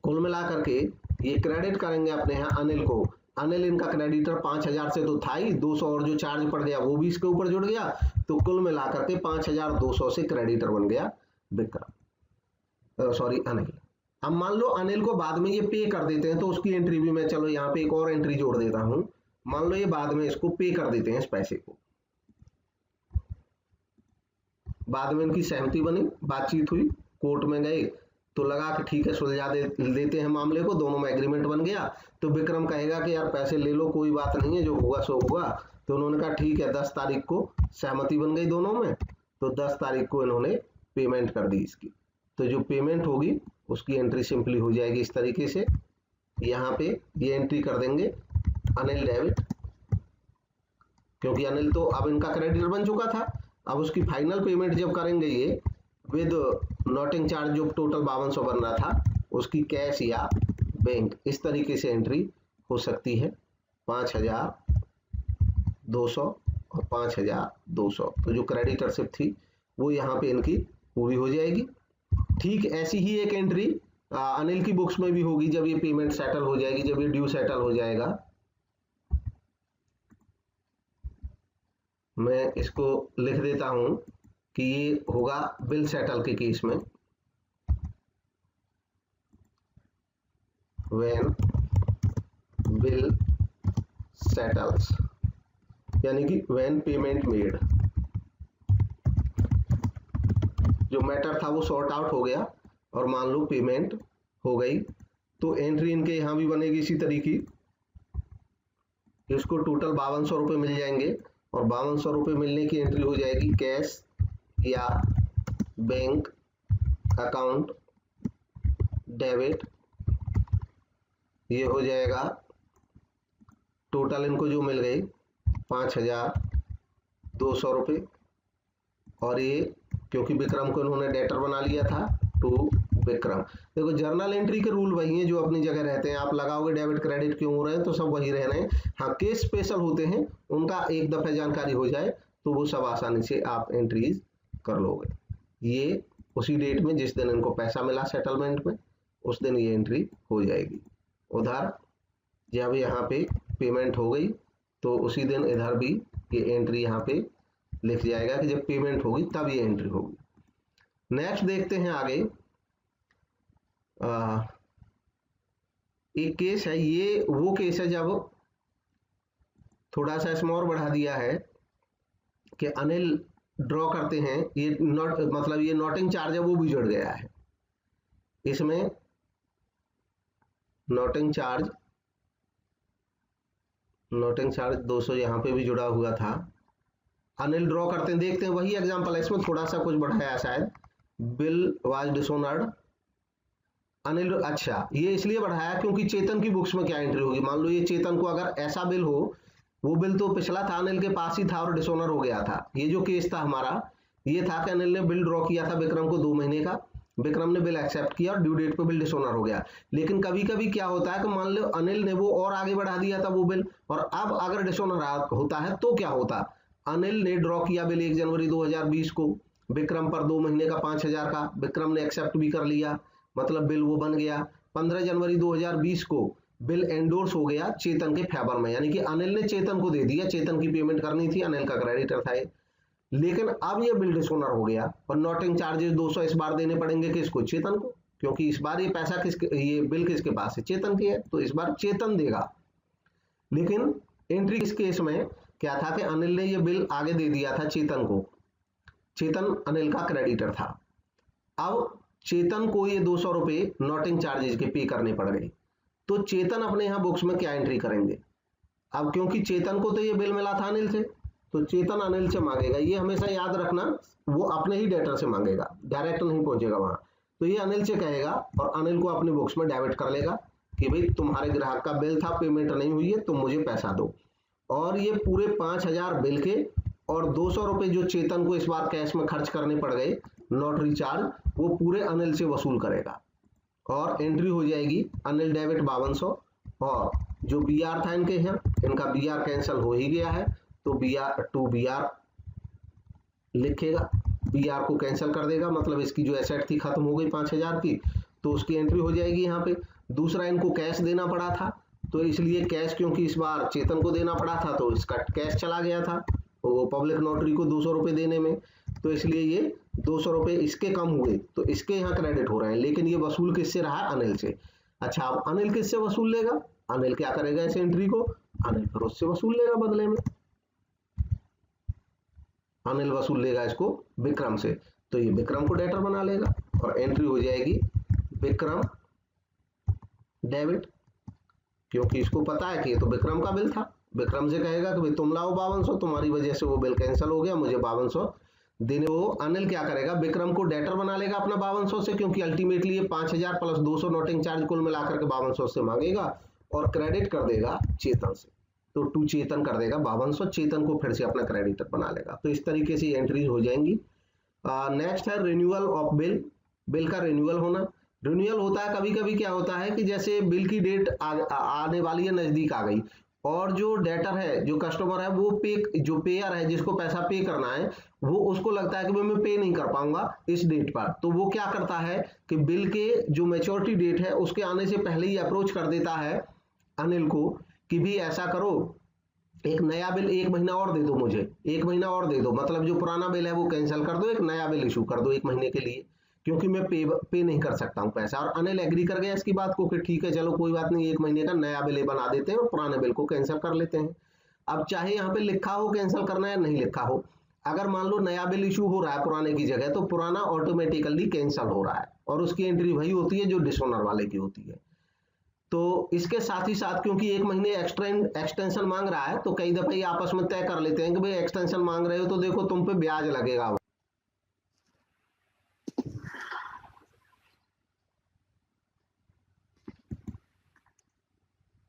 कुल मिलाकर के ये क्रेडिट करेंगे अपने यहाँ अनिल को। अनिल इनका क्रेडिटर 5000 से तो था ही, 200 और जो चार्ज पड़ गया वो भी इसके ऊपर जुड़ गया, तो कुल मिलाकर के 5200 से क्रेडिटर बन गया विक्रम, सॉरी अनिल। अब मान लो अनिल को बाद में ये पे कर देते हैं, तो उसकी एंट्री भी मैं चलो यहाँ पे एक और एंट्री जोड़ देता हूं, मान लो ये बाद में इसको पे कर देते हैं इस पैसे को, बाद में इनकी सहमति बनी, बातचीत हुई, कोर्ट में गए तो लगा कि ठीक है सुलझा देते हैं मामले को, दोनों में एग्रीमेंट बन गया, तो विक्रम कहेगा कि यार पैसे ले लो कोई बात नहीं है, जो होगा सो होगा, तो उन्होंने कहा ठीक है, 10 तारीख को सहमति बन गई दोनों में, तो 10 तारीख को इन्होंने पेमेंट कर दी इसकी, तो जो पेमेंट होगी उसकी एंट्री सिंपली हो जाएगी इस तरीके से, यहाँ पे ये एंट्री कर देंगे अनिल डेबिट, क्योंकि अनिल तो अब इनका क्रेडिटर बन चुका था, अब उसकी फाइनल पेमेंट जब करेंगे ये विद नोटिंग चार्ज जो टोटल 5200 बन रहा था, उसकी कैश या बैंक, इस तरीके से एंट्री हो सकती है 5200 और 5200, तो जो क्रेडिटरशिप थी वो यहाँ पे इनकी पूरी हो जाएगी। ठीक ऐसी ही एक एंट्री अनिल की बुक्स में भी होगी जब ये पेमेंट सेटल हो जाएगी, जब ये ड्यू सेटल हो जाएगा। मैं इसको लिख देता हूं कि ये होगा बिल सेटल के केस में, व्हेन बिल सेटल्स, यानी कि व्हेन पेमेंट मेड, जो मैटर था वो सॉर्ट आउट हो गया और मान लो पेमेंट हो गई, तो एंट्री इनके यहां भी बनेगी इसी तरीके, इसको टोटल 5200 रुपये मिल जाएंगे, और 5200 रुपये मिलने की एंट्री हो जाएगी कैश या बैंक अकाउंट डेबिट, ये हो जाएगा टोटल इनको जो मिल गई 5200 रुपये, और ये क्योंकि विक्रम को इन्होंने डेटर बना लिया था टू विक्रम। देखो जर्नल एंट्री के रूल वही हैं जो अपनी जगह रहते हैं, आप लगाओगे डेबिट क्रेडिट क्यों हो रहे हैं तो सब वही रह रहे हैं, हाँ केस स्पेशल होते हैं, उनका एक दफे जानकारी हो जाए तो वो सब आसानी से आप एंट्रीज कर लोगे। ये उसी डेट में जिस दिन इनको पैसा मिला सेटलमेंट में, उस दिन ये एंट्री हो जाएगी। उधर जब यहाँ पे पेमेंट हो गई तो उसी दिन इधर भी ये एंट्री यहाँ पे लिख जाएगा कि जब पेमेंट होगी तब ये एंट्री होगी। नेक्स्ट देखते हैं आगे, एक केस है, ये वो केस है जब थोड़ा सा इसमें और बढ़ा दिया है कि अनिल ड्रॉ करते हैं, ये नॉट मतलब ये नोटिंग चार्ज है वो भी जुड़ गया है इसमें, नोटिंग चार्ज 200 यहाँ पे भी जुड़ा हुआ था। अनिल ड्रॉ करते हैं, देखते हैं वही एग्जांपल है, इसमें थोड़ा सा कुछ बढ़ाया शायद, बिल वाज डिसऑनर्ड, अनिल, अच्छा ये इसलिए बढ़ाया क्योंकि चेतन की बुक्स में क्या एंट्री होगी, मान लो ये चेतन को अगर ऐसा बिल हो, वो बिल तो पिछला था अनिल के पास ही था और डिसऑनर हो गया था। ये जो केस था हमारा, ये था कि अनिल ने बिल ड्रॉ किया था विक्रम को 2 महीने का, विक्रम ने बिल एक्सेप्ट किया और ड्यू डेट पे बिल डिसऑनर हो गया। लेकिन कभी कभी क्या होता है कि मान लो अनिल ने वो और आगे बढ़ा दिया था वो बिल, और अब अगर डिसऑनर होता है तो क्या होता, अनिल ने ड्रॉ किया बिल 1 जनवरी 2020 को विक्रम पर 2 महीने का 5,000 का, विक्रम ने एक्सेप्ट भी कर लिया, मतलब बिल वो बन गया। 15 जनवरी 2020 को बिल एंडोर्स हो गया चेतन के फेवर में, यानी कि अनिल ने चेतन को दे दिया, चेतन की पेमेंट करनी थी, अनिल का क्रेडिटर था ये। लेकिन अब ये बिल डिसऑनर हो गया और नोटिंग चार्जेस 200 इस बार देने पड़ेंगे किसको, चेतन को, क्योंकि इस बार ये पैसा ये बिल किसके पास है, चेतन की है, तो इस बार चेतन देगा। लेकिन एंट्री इस केस में क्या था कि अनिल ने ये बिल आगे दे दिया था चेतन को, चेतन अनिल का क्रेडिटर था। अब चेतन को ये 200 रुपए नोटिंग चार्जेस के पे करने पड़ गए, तो चेतन अपने यहाँ बुक्स में क्या एंट्री करेंगे, अब क्योंकि चेतन को तो ये बिल मिला था अनिल से, तो चेतन अनिल से मांगेगा, ये हमेशा याद रखना, वो अपने ही डेटर से मांगेगा, डायरेक्ट नहीं पहुंचेगा वहां। तो ये अनिल से कहेगा और अनिल को अपने बुक्स में डेबिट कर लेगा कि भाई तुम्हारे ग्राहक का बिल था, पेमेंट नहीं हुई है, तुम मुझे पैसा दो। और ये पूरे 5,000 बिल के और 200 रुपए जो चेतन को इस बार कैश में खर्च करने पड़ गए नोटरी चार्ज, वो पूरे अनिल से वसूल करेगा और एंट्री हो जाएगी अनिल डेबिट 5200। और जो बी आर था इनके यहाँ, इनका बी आर कैंसिल हो ही गया है, तो B R to B R लिखेगा, बी आर को कैंसिल कर देगा, मतलब इसकी जो एसेट थी खत्म हो गई 5,000 की, तो उसकी एंट्री हो जाएगी यहाँ पे। दूसरा, इनको कैश देना पड़ा था, तो इसलिए कैश क्योंकि इस बार चेतन को देना पड़ा था, तो इसका कैश चला गया था वो पब्लिक नोटरी को 200 रुपए देने में, तो इसलिए ये 200 रुपए इसके कम हुए, तो इसके यहाँ क्रेडिट हो रहे हैं। लेकिन ये वसूल किससे रहा, अनिल से। अच्छा, अब अनिल किससे वसूल लेगा, अनिल क्या करेगा इस एंट्री को, अनिल फिर उससे वसूल लेगा बदले में, अनिल वसूल लेगा इसको विक्रम से, तो ये विक्रम को डेटर बना लेगा और एंट्री हो जाएगी विक्रम डेबिट, क्योंकि इसको पता है कि ये तो विक्रम का बिल था। विक्रम से कहेगा कि भाई तुम लाओ 5200, तुम्हारी वजह से वो बिल कैंसिल हो गया, मुझे 5200 देने। वो अनिल क्या करेगा, विक्रम को डेटर बना लेगा अपना 5200 से, क्योंकि अल्टीमेटली ये 5,000 प्लस 200 नोटिंग चार्ज कुल मिलाकर के 5200 से मांगेगा और क्रेडिट कर देगा चेतन से, तो टू चेतन कर देगा 5200, चेतन को फिर से अपना क्रेडिटर बना लेगा। तो इस तरीके से एंट्री हो जाएंगी। नेक्स्ट है रिन्यूअल ऑफ बिल, बिल का रिन्यूअल होना। रिन्यूअल होता है कभी कभी क्या होता है कि जैसे बिल की डेट आने वाली है, नजदीक आ गई, और जो डेटर है, जो कस्टमर है, वो जो पेयर है जिसको पैसा पे करना है, वो उसको लगता है कि मैं पे नहीं कर पाऊंगा इस डेट पर, तो वो क्या करता है कि बिल के जो मैच्योरिटी डेट है उसके आने से पहले ही अप्रोच कर देता है अनिल को कि भी ऐसा करो, एक नया बिल 1 महीना और दे दो, मुझे 1 महीना और दे दो, मतलब जो पुराना बिल है वो कैंसिल कर दो, एक नया बिल इशू कर दो 1 महीने के लिए, क्योंकि मैं पे नहीं कर सकता हूँ पैसा। और अनिल एग्री कर गया इसकी बात को कि ठीक है चलो कोई बात नहीं, 1 महीने का नया बिल बना देते हैं और पुराने बिल को कैंसिल कर लेते हैं। अब चाहे यहाँ पे लिखा हो कैंसिल करना या नहीं लिखा हो, अगर मान लो नया बिल इशू हो रहा है पुराने की जगह, तो पुराना ऑटोमेटिकली कैंसिल हो रहा है और उसकी एंट्री वही होती है जो डिसऑनर वाले की होती है। तो इसके साथ ही साथ क्योंकि 1 महीने एक्सटेंशन मांग रहा है, तो कई दफा ये आपस में तय कर लेते हैं कि भाई एक्सटेंशन मांग रहे हो तो देखो तुम पे ब्याज लगेगा।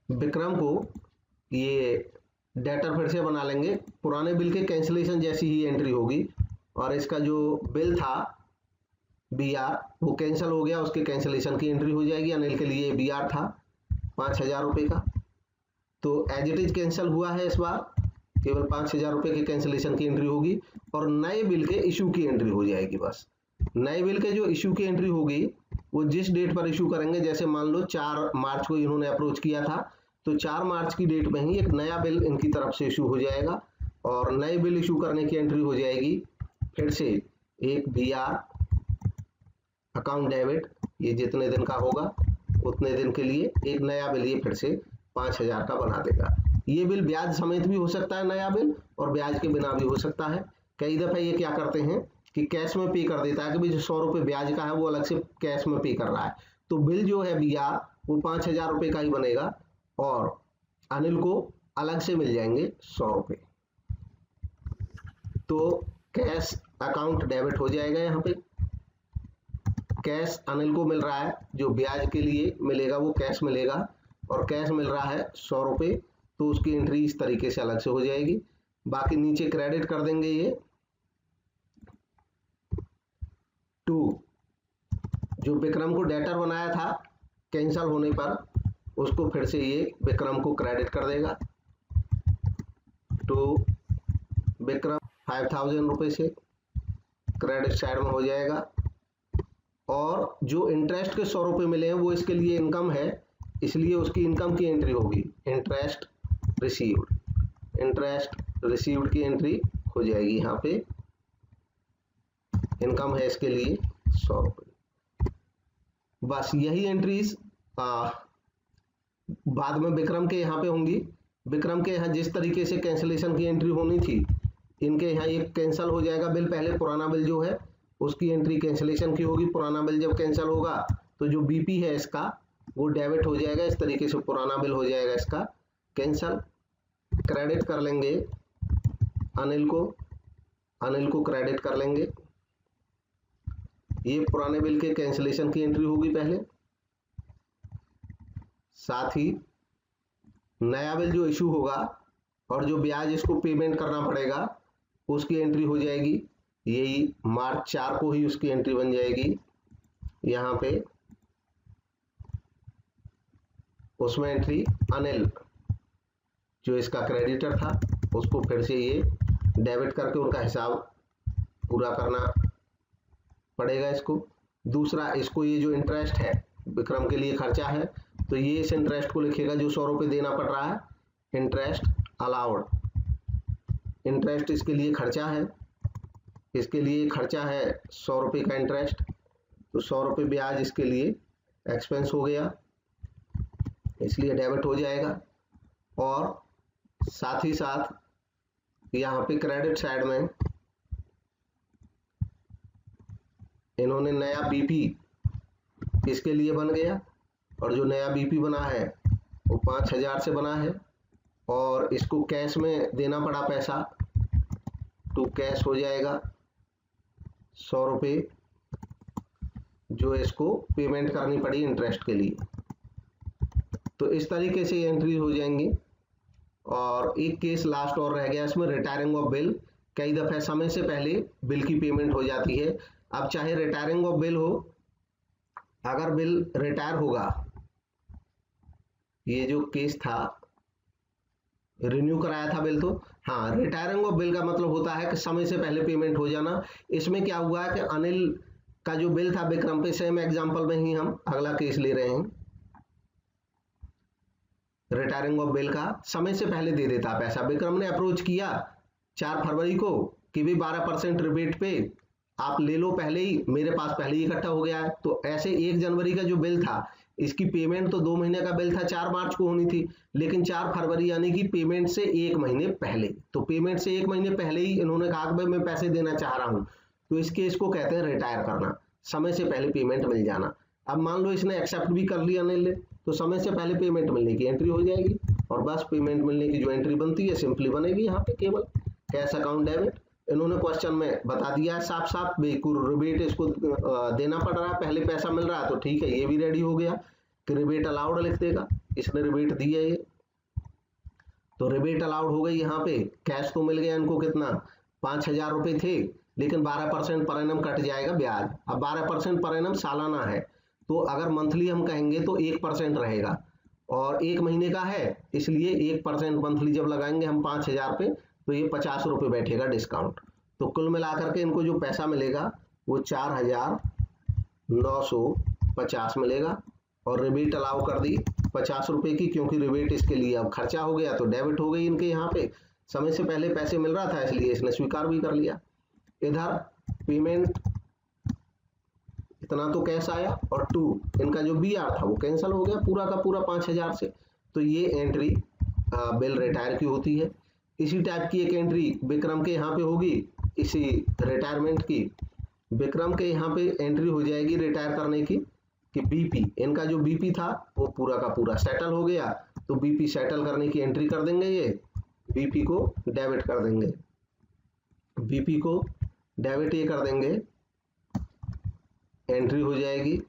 विक्रम को ये डेटर फिर से बना लेंगे, पुराने बिल के कैंसिलेशन जैसी ही एंट्री होगी, और इसका जो बिल था बी आर वो कैंसिल हो गया, उसके कैंसिलेशन की एंट्री हो जाएगी। अनिल के लिए बी आर था 5,000 रुपए का, तो एज इट इज कैंसिल हुआ है, इस बार केवल 5,000 रुपए के कैंसिलेशन की एंट्री होगी और नए बिल के इशू की एंट्री हो जाएगी। बस नए बिल के जो इशू की एंट्री होगी वो जिस डेट पर इशू करेंगे, जैसे मान लो 4 मार्च को इन्होंने अप्रोच किया था, तो 4 मार्च की डेट में ही एक नया बिल इनकी तरफ से इशू हो जाएगा और नए बिल इशू करने की एंट्री हो जाएगी फिर से एक बी आर अकाउंट डेबिट, ये जितने दिन का होगा उतने दिन के लिए एक नया बिल ये फिर से 5,000 का बना देगा। ये बिल ब्याज समेत भी हो सकता है नया बिल, और ब्याज के बिना भी हो सकता है। कई दफा ये क्या करते हैं कि कैश में पे कर देता है कि भाई जो 100 रुपए ब्याज का है वो अलग से कैश में पे कर रहा है, तो बिल जो है बी आर वो 5,000 रुपए का ही बनेगा और अनिल को अलग से मिल जाएंगे 100 रुपए। तो कैश अकाउंट डेबिट हो जाएगा, यहाँ पे कैश अनिल को मिल रहा है, जो ब्याज के लिए मिलेगा वो कैश मिलेगा, और कैश मिल रहा है 100 रुपये, तो उसकी एंट्री इस तरीके से अलग से हो जाएगी। बाकी नीचे क्रेडिट कर देंगे ये टू, जो विक्रम को डेटर बनाया था कैंसल होने पर, उसको फिर से ये विक्रम को क्रेडिट कर देगा। तो विक्रम 5000 रुपये से क्रेडिट साइड में हो जाएगा, और जो इंटरेस्ट के 100 रुपये मिले हैं वो इसके लिए इनकम है, इसलिए उसकी इनकम की एंट्री होगी इंटरेस्ट रिसीव्ड। इंटरेस्ट रिसीव्ड की एंट्री हो जाएगी, यहाँ पे इनकम है इसके लिए 100 रुपये। बस यही एंट्रीज बाद में विक्रम के यहाँ पे होंगी। विक्रम के यहाँ जिस तरीके से कैंसिलेशन की एंट्री होनी थी, इनके यहाँ एक कैंसिल हो जाएगा बिल, पहले पुराना बिल जो है उसकी एंट्री कैंसिलेशन की होगी। पुराना बिल जब कैंसिल होगा तो जो बीपी है इसका वो डेबिट हो जाएगा, इस तरीके से पुराना बिल हो जाएगा इसका कैंसिल। क्रेडिट कर लेंगे अनिल को क्रेडिट कर लेंगे, ये पुराने बिल के कैंसिलेशन की एंट्री होगी पहले। साथ ही नया बिल जो इशू होगा और जो ब्याज इसको पेमेंट करना पड़ेगा उसकी एंट्री हो जाएगी, यही मार्च 4 को ही उसकी एंट्री बन जाएगी यहाँ पे। उसमें एंट्री अनिल जो इसका क्रेडिटर था उसको फिर से ये डेबिट करके उनका हिसाब पूरा करना पड़ेगा इसको। दूसरा, इसको ये जो इंटरेस्ट है विक्रम के लिए खर्चा है, तो ये इस इंटरेस्ट को लिखेगा जो 100 रुपये देना पड़ रहा है, इंटरेस्ट अलाउड। इंटरेस्ट इसके लिए खर्चा है, इसके लिए खर्चा है 100 रुपये का इंटरेस्ट, तो 100 रुपये ब्याज इसके लिए एक्सपेंस हो गया, इसलिए डेबिट हो जाएगा। और साथ ही साथ यहाँ पे क्रेडिट साइड में इन्होंने नया बीपी इसके लिए बन गया, और जो नया बीपी बना है वो 5000 से बना है, और इसको कैश में देना पड़ा पैसा, तो कैश हो जाएगा 100 रुपये जो इसको पेमेंट करनी पड़ी इंटरेस्ट के लिए। तो इस तरीके से एंट्री हो जाएंगी। और एक केस लास्ट और रह गया इसमें, रिटायरिंग ऑफ बिल। कई दफे समय से पहले बिल की पेमेंट हो जाती है। अब चाहे रिटायरिंग ऑफ बिल हो, अगर बिल रिटायर होगा, ये जो केस था रिन्यू कराया था बिल, तो हाँ, रिटायरिंग ऑफ बिल का मतलब होता है कि समय से पहले पेमेंट हो जाना। इसमें क्या हुआ है कि अनिल का जो बिल था विक्रम पे, सेम एग्जांपल में ही हम अगला केस ले रहे हैं, रिटायरिंग ऑफ बिल का समय से पहले दे देता पैसा। विक्रम ने अप्रोच किया 4 फरवरी को कि भी 12% रिबेट पे आप ले लो, पहले ही मेरे पास पहले ही इकट्ठा हो गया है। तो ऐसे 1 जनवरी का जो बिल था, इसकी पेमेंट तो 2 महीने का बिल था, 4 मार्च को होनी थी, लेकिन 4 फरवरी यानी कि पेमेंट से 1 महीने पहले, तो पेमेंट से 1 महीने पहले ही इन्होंने कहा कि भाई मैं पैसे देना चाह रहा हूं, तो इस केस को कहते हैं रिटायर करना, समय से पहले पेमेंट मिल जाना। अब मान लो इसने एक्सेप्ट भी कर लिया अनिल ने, तो समय से पहले पेमेंट मिलने की एंट्री हो जाएगी, और बस पेमेंट मिलने की जो एंट्री बनती है सिंपली बनेगी यहाँ पे केवल कैश अकाउंट डेबिट। इन्होंने क्वेश्चन में बता दिया है साफ साफ, रिबेट इसको देना पड़ रहा है, पहले पैसा मिल रहा है, तो ठीक है, ये भी रेडी हो गया कि रिबेट अलाउड लिख देगा, इसने रिबेट दी है ये, तो रिबेट अलाउड हो गई। यहाँ पे कैश तो मिल गया इनको, कितना 5000 रुपये थे, लेकिन 12% पर एनम कट जाएगा ब्याज। अब 12% पर एनम सालाना है, तो अगर मंथली हम कहेंगे तो 1% रहेगा, और 1 महीने का है, इसलिए 1% मंथली जब लगाएंगे हम 5000 पे, तो ये 50 रुपये बैठेगा डिस्काउंट। तो कुल मिलाकर के इनको जो पैसा मिलेगा वो 4950 मिलेगा, और रिबेट अलाउ कर दी 50 रुपये की, क्योंकि रिबेट इसके लिए अब खर्चा हो गया, तो डेबिट हो गई इनके यहाँ पे, समय से पहले पैसे मिल रहा था इसलिए इसने स्वीकार भी कर लिया। इधर पेमेंट इतना तो कैश आया, और 2 इनका जो BR था वो कैंसिल हो गया पूरा का पूरा 5000 से, तो ये एंट्री बिल रिटायर की होती है। इसी टाइप की एक एंट्री विक्रम के यहाँ पे होगी, इसी रिटायरमेंट की। विक्रम के यहाँ पे एंट्री हो जाएगी रिटायर करने की, कि बीपी, इनका जो बीपी था वो पूरा का पूरा सेटल हो गया, तो बीपी सेटल करने की एंट्री कर देंगे, ये बीपी को डेबिट कर देंगे, बीपी को डेबिट ये कर देंगे एंट्री हो जाएगी,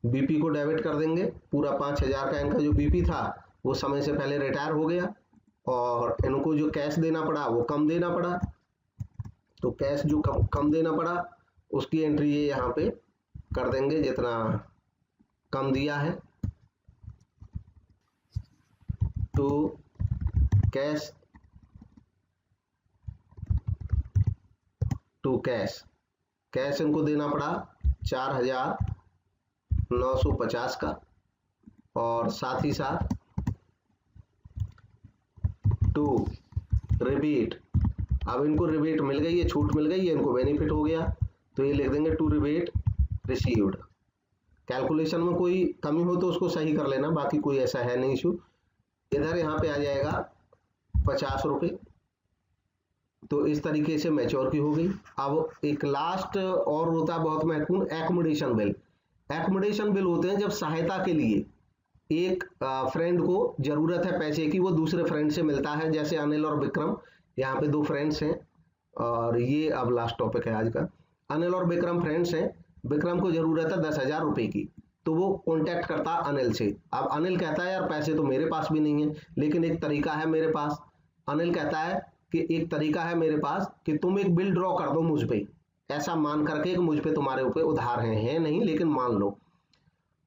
बीपी को डेबिट कर देंगे, पूरा 5000 का इनका जो बीपी था वो समय से पहले रिटायर हो गया, और इनको जो कैश देना पड़ा वो कम देना पड़ा, तो कैश जो कम देना पड़ा उसकी एंट्री ये यहाँ पे कर देंगे जितना कम दिया है। तो कैश टू कैश इनको देना पड़ा 4950 का, और साथ ही साथ टू रिबेट, अब इनको रिबेट मिल गई है, छूट मिल गई है, इनको बेनिफिट हो गया, तो ये लिख देंगे टू रिबेट रिसीव्ड। कैलकुलेशन में कोई कमी हो तो उसको सही कर लेना, बाकी कोई ऐसा है नहीं इशू। इधर यहाँ पे आ जाएगा 50 रुपये, तो इस तरीके से मैच्योर की हो गई। अब एक लास्ट और होता है बहुत महत्वपूर्ण, एकोमोडेशन बिल। एकोमोडेशन बिल होते हैं जब सहायता के लिए एक फ्रेंड को जरूरत है पैसे की, वो दूसरे फ्रेंड से मिलता है, जैसे अनिल और विक्रम, यहाँ पे 2 फ्रेंड्स हैं, और ये अब लास्ट टॉपिक है आज का। अनिल और विक्रम फ्रेंड्स हैं, विक्रम को जरूरत है 10,000 रुपए की, तो वो कॉन्टेक्ट करता अनिल से। अब अनिल कहता है यार पैसे तो मेरे पास भी नहीं है, लेकिन एक तरीका है मेरे पास। अनिल कहता है कि एक तरीका है मेरे पास कि तुम एक बिल ड्रॉ कर दो मुझ पे, ऐसा मान करके कि मुझ पे तुम्हारे ऊपर उधार है नहीं, लेकिन मान लो,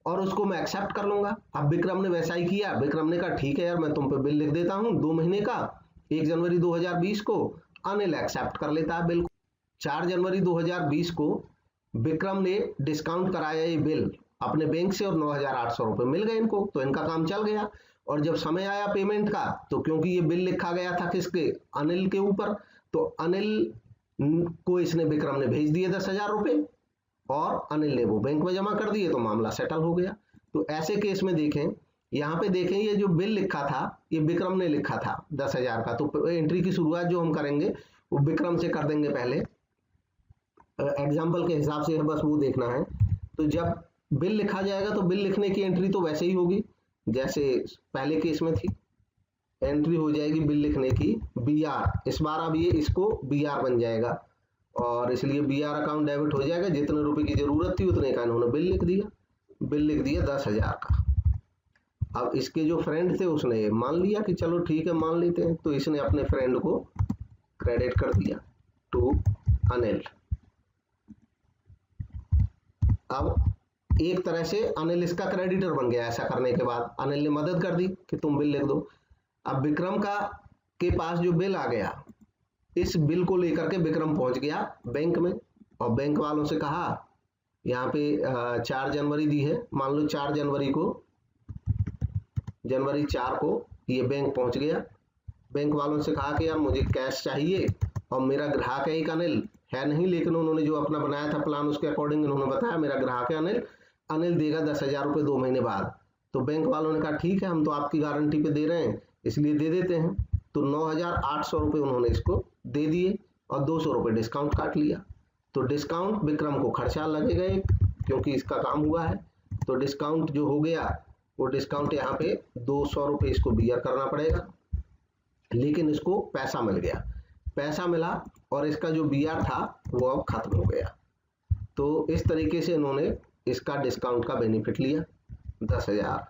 और उसको मैं एक्सेप्ट कर लूंगा। अब विक्रम ने वैसा ही किया, विक्रम ने कहा ठीक है यार मैं तुम पे बिल लिख देता हूँ 2 महीने का, 1 जनवरी 2020 को। अनिल एक्सेप्ट कर लेता है बिल को। 4 जनवरी 2020 को विक्रम ने डिस्काउंट कराया ये बिल अपने बैंक से, और 9,800 रुपए मिल गए इनको, तो इनका काम चल गया। और जब समय आया पेमेंट का, तो क्योंकि ये बिल लिखा गया था किसके, अनिल के ऊपर, तो अनिल को इसने विक्रम ने भेज दिए 10,000 रुपए, और अनिल ने वो बैंक में जमा कर दिए, तो मामला सेटल हो गया। तो ऐसे केस में देखें, यहाँ पे देखें ये जो बिल लिखा था ये विक्रम ने लिखा था 10,000 का, तो एंट्री की शुरुआत जो हम करेंगे वो विक्रम से कर देंगे पहले, एग्जाम्पल के हिसाब से बस वो देखना है। तो जब बिल लिखा जाएगा तो बिल लिखने की एंट्री तो वैसे ही होगी जैसे पहले केस में थी, एंट्री हो जाएगी बिल लिखने की BR, इस बार अब ये इसको BR बन जाएगा, और इसलिए BR अकाउंट डेबिट हो जाएगा, जितने रुपए की जरूरत थी उतने का इन्होंने बिल लिख दिया, बिल लिख दिया 10,000 का। अब इसके जो फ्रेंड थे उसने मान लिया कि चलो ठीक है मान लेते हैं, तो इसने अपने फ्रेंड को क्रेडिट कर दिया टू अनिल। अब एक तरह से अनिल इसका क्रेडिटर बन गया, ऐसा करने के बाद अनिल ने मदद कर दी कि तुम बिल लिख दो। अब विक्रम के पास जो बिल आ गया, इस बिल को लेकर के विक्रम पहुंच गया बैंक में, और बैंक वालों से कहा, यहाँ पे 4 जनवरी दी है, मान लो 4 जनवरी को, जनवरी 4 को ये बैंक पहुंच गया, बैंक वालों से कहा कि यार मुझे कैश चाहिए, और मेरा ग्राहक है एक अनिल है नहीं, लेकिन उन्होंने जो अपना बनाया था प्लान उसके अकॉर्डिंग उन्होंने बताया मेरा ग्राहक है अनिल, अनिल देगा 10,000 रुपये 2 महीने बाद। तो बैंक वालों ने कहा ठीक है हम तो आपकी गारंटी पे दे रहे हैं इसलिए दे देते हैं, तो 9,800 रुपये उन्होंने इसको दे दिए, और 200 रुपये डिस्काउंट काट लिया। तो डिस्काउंट विक्रम को खर्चा लगेगा एक, क्योंकि इसका काम हुआ है, तो डिस्काउंट जो हो गया वो डिस्काउंट यहाँ पे 200 रुपये इसको बियर करना पड़ेगा, लेकिन इसको पैसा मिल गया, पैसा मिला, और इसका जो BR था वो अब खत्म हो गया। तो इस तरीके से इन्होंने इसका डिस्काउंट का बेनिफिट लिया 10,000।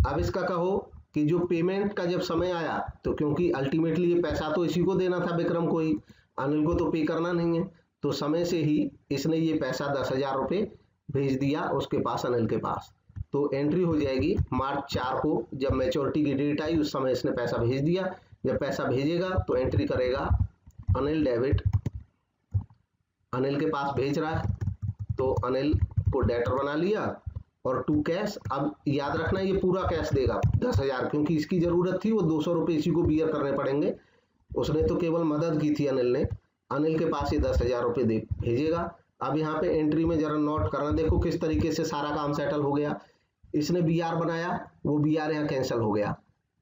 अब इसका कहो कि जो पेमेंट का जब समय आया, तो क्योंकि अल्टीमेटली ये पैसा तो इसी को देना था विक्रम को ही, अनिल को तो पे करना नहीं है, तो समय से ही इसने ये पैसा 10,000 रुपये भेज दिया उसके पास, अनिल के पास। तो एंट्री हो जाएगी मार्च 4 को, जब मैच्योरिटी की डेट आई उस समय इसने पैसा भेज दिया। जब पैसा भेजेगा तो एंट्री करेगा अनिल डेबिट, अनिल के पास भेज रहा है तो अनिल को डेटर बना लिया, और टू कैश। अब याद रखना ये पूरा कैश देगा 10,000, क्योंकि इसकी जरूरत थी, वो 200 रुपये इसी को बियर करने पड़ेंगे, उसने तो केवल मदद की थी अनिल ने, अनिल के पास ये 10,000 रुपये भेजेगा। अब यहाँ पे एंट्री में जरा नोट करना, देखो किस तरीके से सारा काम सेटल हो गया। इसने BR बनाया, वो BR यहाँ कैंसिल हो गया।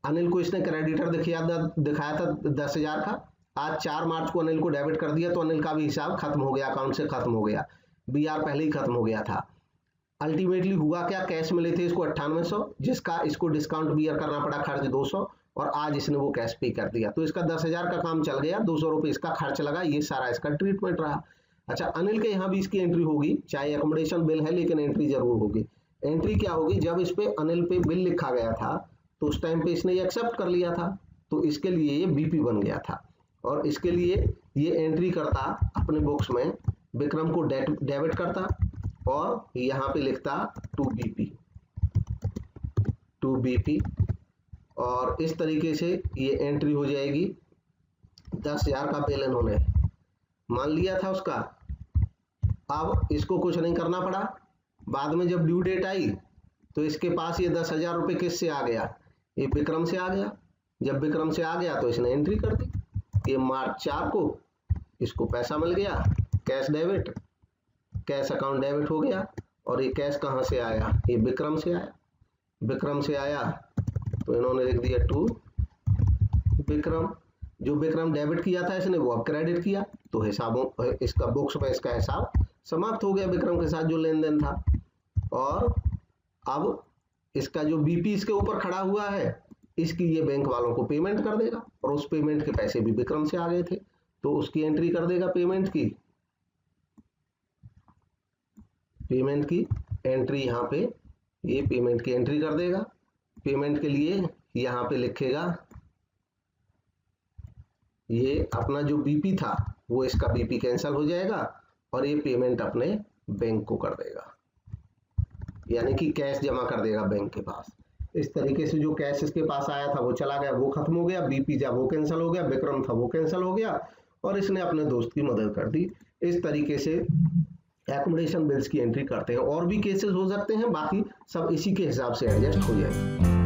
अनिल को इसने क्रेडिटर दिखाया था 10,000 का, आज 4 मार्च को अनिल को डेबिट कर दिया, तो अनिल का भी हिसाब खत्म हो गया, अकाउंट से खत्म हो गया, BR पहले ही खत्म हो गया था। अल्टीमेटली हुआ क्या, कैश मिले थे इसको 9800, जिसका इसको डिस्काउंट बियर करना पड़ा खर्च 200, और आज इसने वो कैश पे कर दिया, तो इसका 10,000 का काम चल गया, 200 रुपये इसका खर्च लगा, ये सारा इसका ट्रीटमेंट रहा। अच्छा, अनिल के यहाँ भी इसकी एंट्री होगी, चाहे अकोमोडेशन बिल है लेकिन एंट्री जरूर होगी। एंट्री क्या होगी, जब इस पे अनिल पे बिल लिखा गया था तो उस टाइम पे इसने ये एक्सेप्ट कर लिया था, तो इसके लिए ये बीपी बन गया था, और इसके लिए ये एंट्री करता अपने बुक्स में, विक्रम को डेबिट करता और यहाँ पे लिखता टू बीपी, और इस तरीके से ये एंट्री हो जाएगी। 10,000 का बिल इन्होंने मान लिया था उसका, अब इसको कुछ नहीं करना पड़ा। बाद में जब ड्यू डेट आई तो इसके पास ये 10,000 रुपये किससे आ गया, ये विक्रम से आ गया। जब विक्रम से आ गया तो इसने एंट्री कर दी, ये मार्च 4 को इसको पैसा मिल गया, cash debit, cash account debit हो गया। और ये कैश कहाँ से आया, ये विक्रम से आया। विक्रम से आया तो इन्होंने लिख दिया टू विक्रम। जो विक्रम डेबिट किया था इसने वो अब क्रेडिट किया, तो हिसाबों इसका बुक्स में इसका हिसाब समाप्त हो गया विक्रम के साथ जो लेन देन था। और अब इसका जो बीपी इसके ऊपर खड़ा हुआ है, इसकी ये बैंक वालों को पेमेंट कर देगा, और उस पेमेंट के पैसे भी विक्रम से आ गए थे, तो उसकी एंट्री कर देगा पेमेंट की एंट्री यहाँ पे, ये पेमेंट की एंट्री कर देगा। पेमेंट के लिए यहाँ पे लिखेगा, ये अपना जो बीपी था वो इसका बीपी कैंसिल हो जाएगा और ये पेमेंट अपने बैंक को कर देगा, यानी कि कैश जमा कर देगा बैंक के पास। इस तरीके से जो कैश इसके पास आया था वो चला गया, वो खत्म हो गया, बीपी जब वो कैंसिल हो गया, विक्रम था वो कैंसिल हो गया, और इसने अपने दोस्त की मदद कर दी। इस तरीके से एकोमोडेशन बिल्स की एंट्री करते हैं। और भी केसेस हो सकते हैं, बाकी सब इसी के हिसाब से एडजस्ट हो जाएंगे।